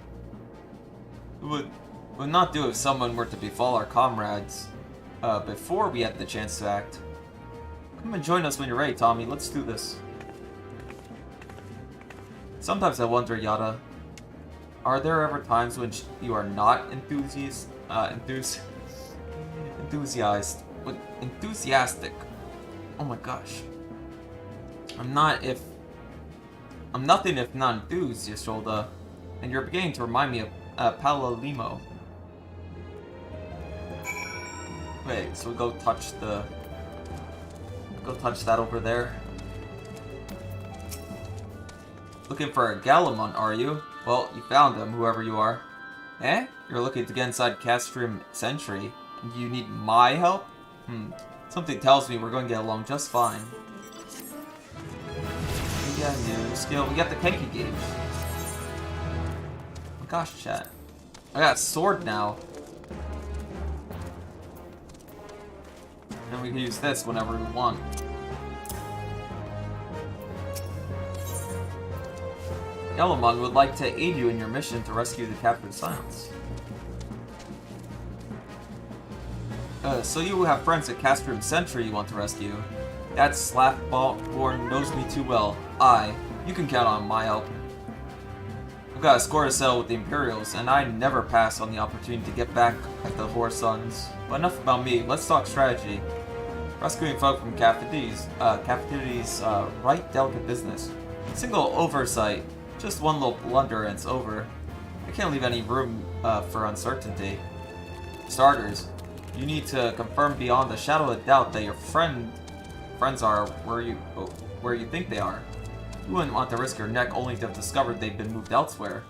It would not do if someone were to befall our comrades before we had the chance to act. Come and join us when you're ready, Tommy. Let's do this. Sometimes I wonder, Yada, are there ever times when you are not enthusiastic? Oh my gosh. I'm nothing if not enthused, Yasholda, and you're beginning to remind me of Palalimo. Wait, so we go touch that over there. Looking for a Galamont, are you? Well, you found him, whoever you are. Eh? You're looking to get inside Castrum Sentry, and you need my help? Something tells me we're going to get along just fine. We got a new skill. We got the Kenki gauge. Oh my gosh, chat. I got a sword now. And we can use this whenever we want. Galamon would like to aid you in your mission to rescue the captured Silence. So you have friends at Castrum Sentry you want to rescue. That Slathborn knows me too well. You can count on my help. I've got a score to settle with the Imperials, and I never pass on the opportunity to get back at the Horsons. But enough about me, let's talk strategy. Rescuing folk from captivity's right delicate business. Single oversight, just one little blunder and it's over. I can't leave any room for uncertainty. For starters, you need to confirm beyond a shadow of doubt that your friends are where you think they are. You wouldn't want to risk your neck only to have discovered they've been moved elsewhere.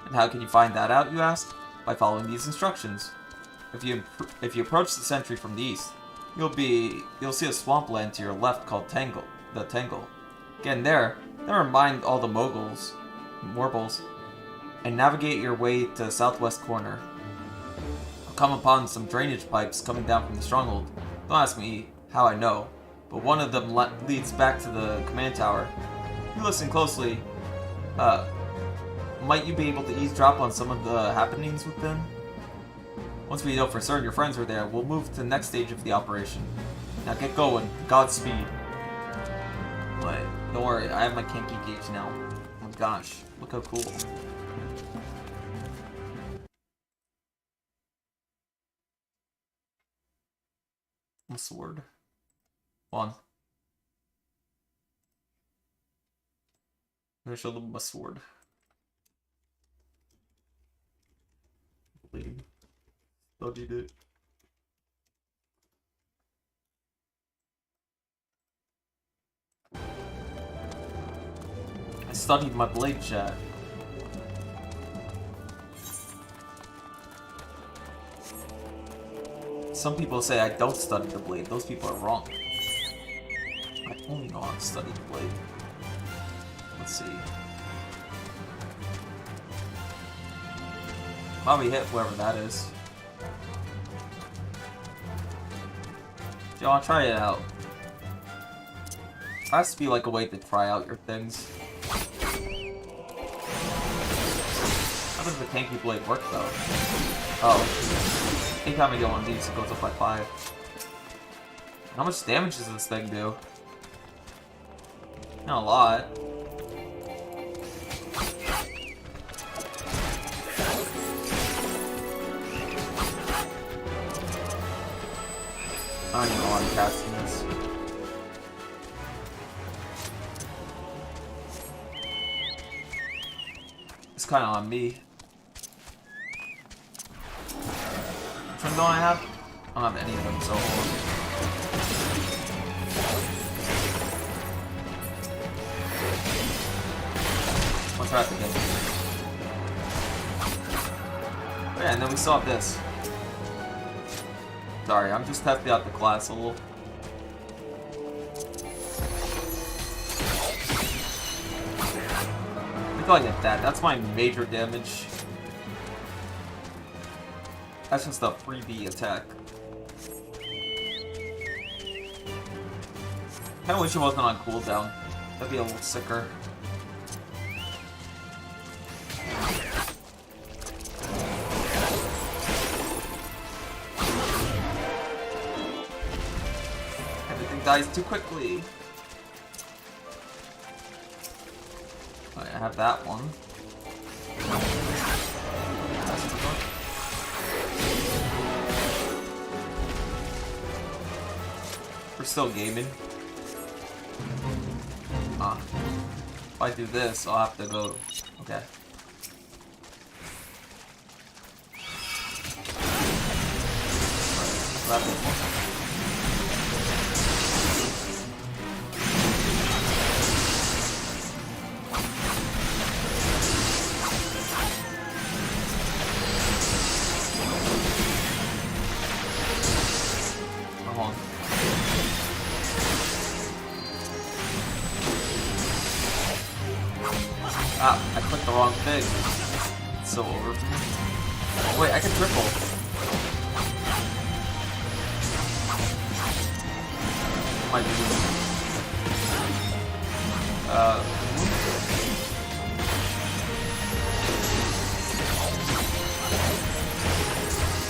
And how can you find that out, you ask? By following these instructions. If you approach the sentry from the east, you'll see a swampland to your left called the Tangle. Get in there, never mind all the warbles, and navigate your way to the southwest corner. You'll come upon some drainage pipes coming down from the stronghold. Don't ask me how I know, but one of them leads back to the command tower. If you listen closely, might you be able to eavesdrop on some of the happenings within? Once we know for certain your friends are there, we'll move to the next stage of the operation. Now get going. Godspeed. But don't worry, I have my Kenki gauge now. Oh my gosh, look how cool. My sword. One. I'm gonna show them my sword. Bleed. Studied it. I studied my blade, chat. Some people say I don't study the blade. Those people are wrong. I only know how to study the blade. Let's see. Probably hit whoever that is. Yo, I'll try it out. There has to be like a way to try out your things. How does the tanky blade work though? Oh. Anytime I go on these, it goes up by 5. How much damage does this thing do? Not a lot. I don't even know why I'm casting this. It's kind of on me. Which one don't I have? I don't have any of them, so hold on. I'll try it again. Oh yeah, and then we still have this. Sorry, I'm just testing out the class a little. I think I get that. That's my major damage. That's just a freebie attack. Kinda wish it wasn't on cooldown. That'd be a little sicker. Everything dies too quickly. I have that one. We're still gaming. If I do this, I'll have to go. Okay. Grab this one. Ah, I clicked the wrong thing. It's so over. Wait, I can triple. Might be.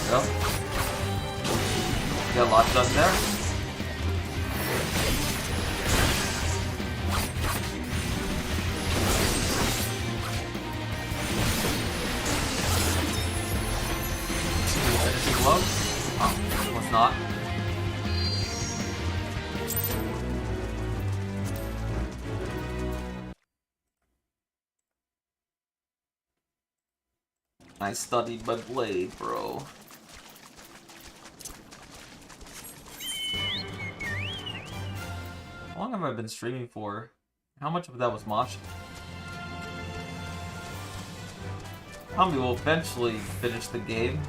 Go. Get a lot done there. Oh, was not. I studied my blade, bro. How long have I been streaming for? How much of that was mosh? Probably will eventually finish the game.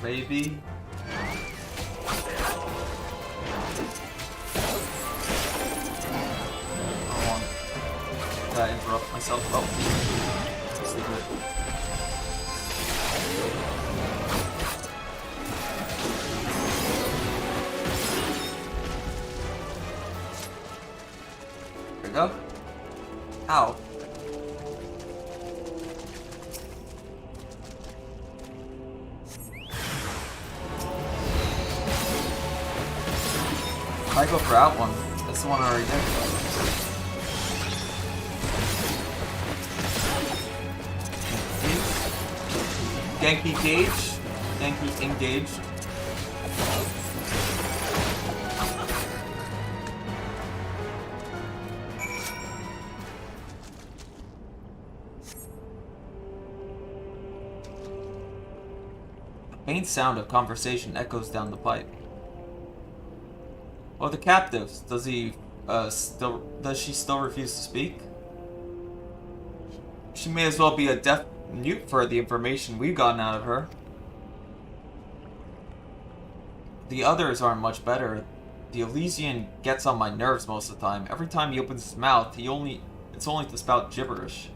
Maybe. Did I interrupt myself? Oh. Let's leave it. There we go. Ow. I go for out one. That's the one I already did. Genki gauge. Genki engaged. Faint sound of conversation echoes down the pipe. Oh, the captives. Does she still refuse to speak? She may as well be a deaf mute for the information we've gotten out of her. The others aren't much better. The Elysian gets on my nerves most of the time. Every time he opens his mouth, it's only to spout gibberish.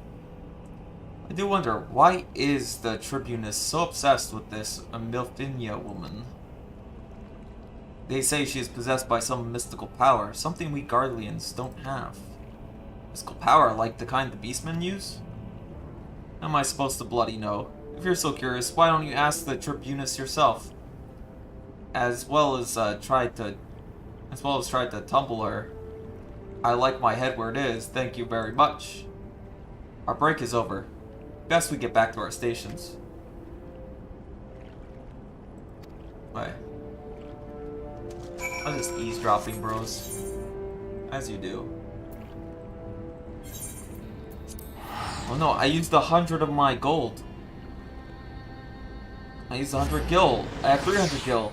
I do wonder, why is the Tribunus so obsessed with this Milfinia woman? They say she is possessed by some mystical power, something we Guardians don't have. Mystical power, like the kind the Beastmen use? How am I supposed to bloody know? If you're so curious, why don't you ask the Tribunus yourself? As well as try to tumble her. I like my head where it is, thank you very much. Our break is over. Best we get back to our stations. Wait. I'm just eavesdropping, bros. As you do. Oh no, I used 100 of my gold. I used 100 gil. I have 300 gil.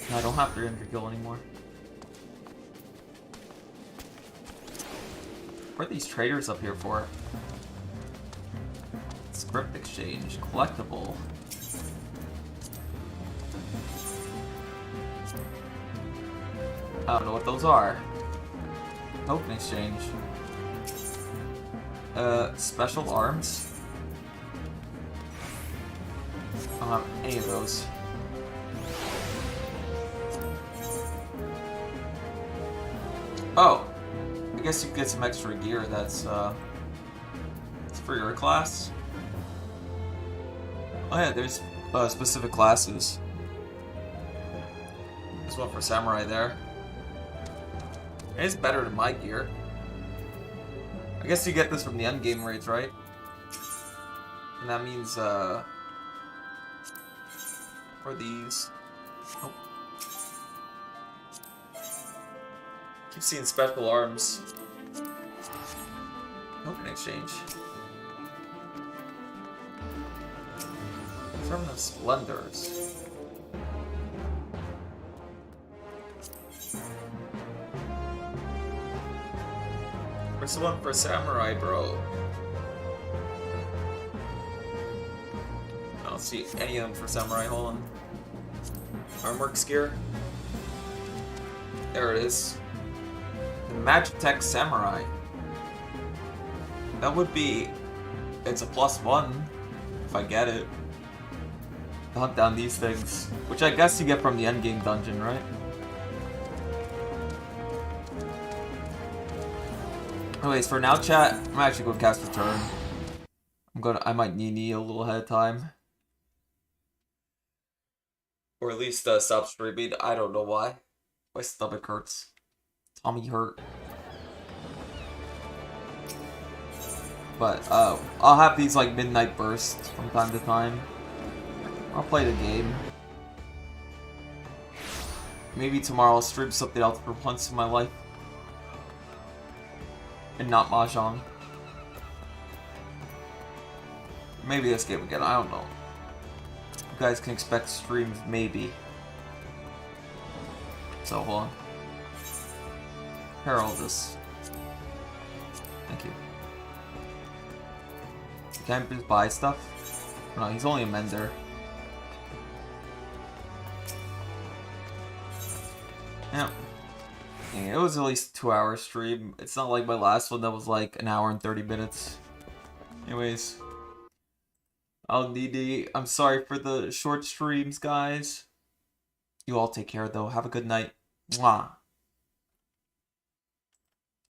No, I don't have 300 gil anymore. What are these traders up here for? Script exchange, collectible. I don't know what those are. Token exchange. Special arms. I don't have any of those. Oh, I guess you can get some extra gear that's it's for your class. Oh yeah, there's specific classes. There's one for samurai there. It's better than my gear. I guess you get this from the endgame raids, right? And that means for these. Oh. Keep seeing special arms. Token exchange. From the Splendors. Where's the one for samurai, bro? I don't see any of them for samurai. Hold on. Armworks gear. There it is. The Magitech Samurai. That would be. It's a +1 if I get it. Hunt down these things, which I guess you get from the endgame dungeon, right? Anyways, for now, chat, I'm actually going to cast Return. I might need a little ahead of time. Or at least stop streaming. I don't know why. My stomach hurts. Tummy hurt. But, I'll have these, like, midnight bursts from time to time. I'll play the game. Maybe tomorrow I'll stream something else for once in my life. And not Mahjong. Maybe this game again, I don't know. You guys can expect streams, maybe. So, hold on. Herald this. Thank you. You can't just buy stuff? No, he's only a mender. Yeah. It was at least a 2-hour stream. It's not like my last one that was like an hour and 30 minutes. Anyways. I'm sorry for the short streams, guys. You all take care though. Have a good night. Mwah.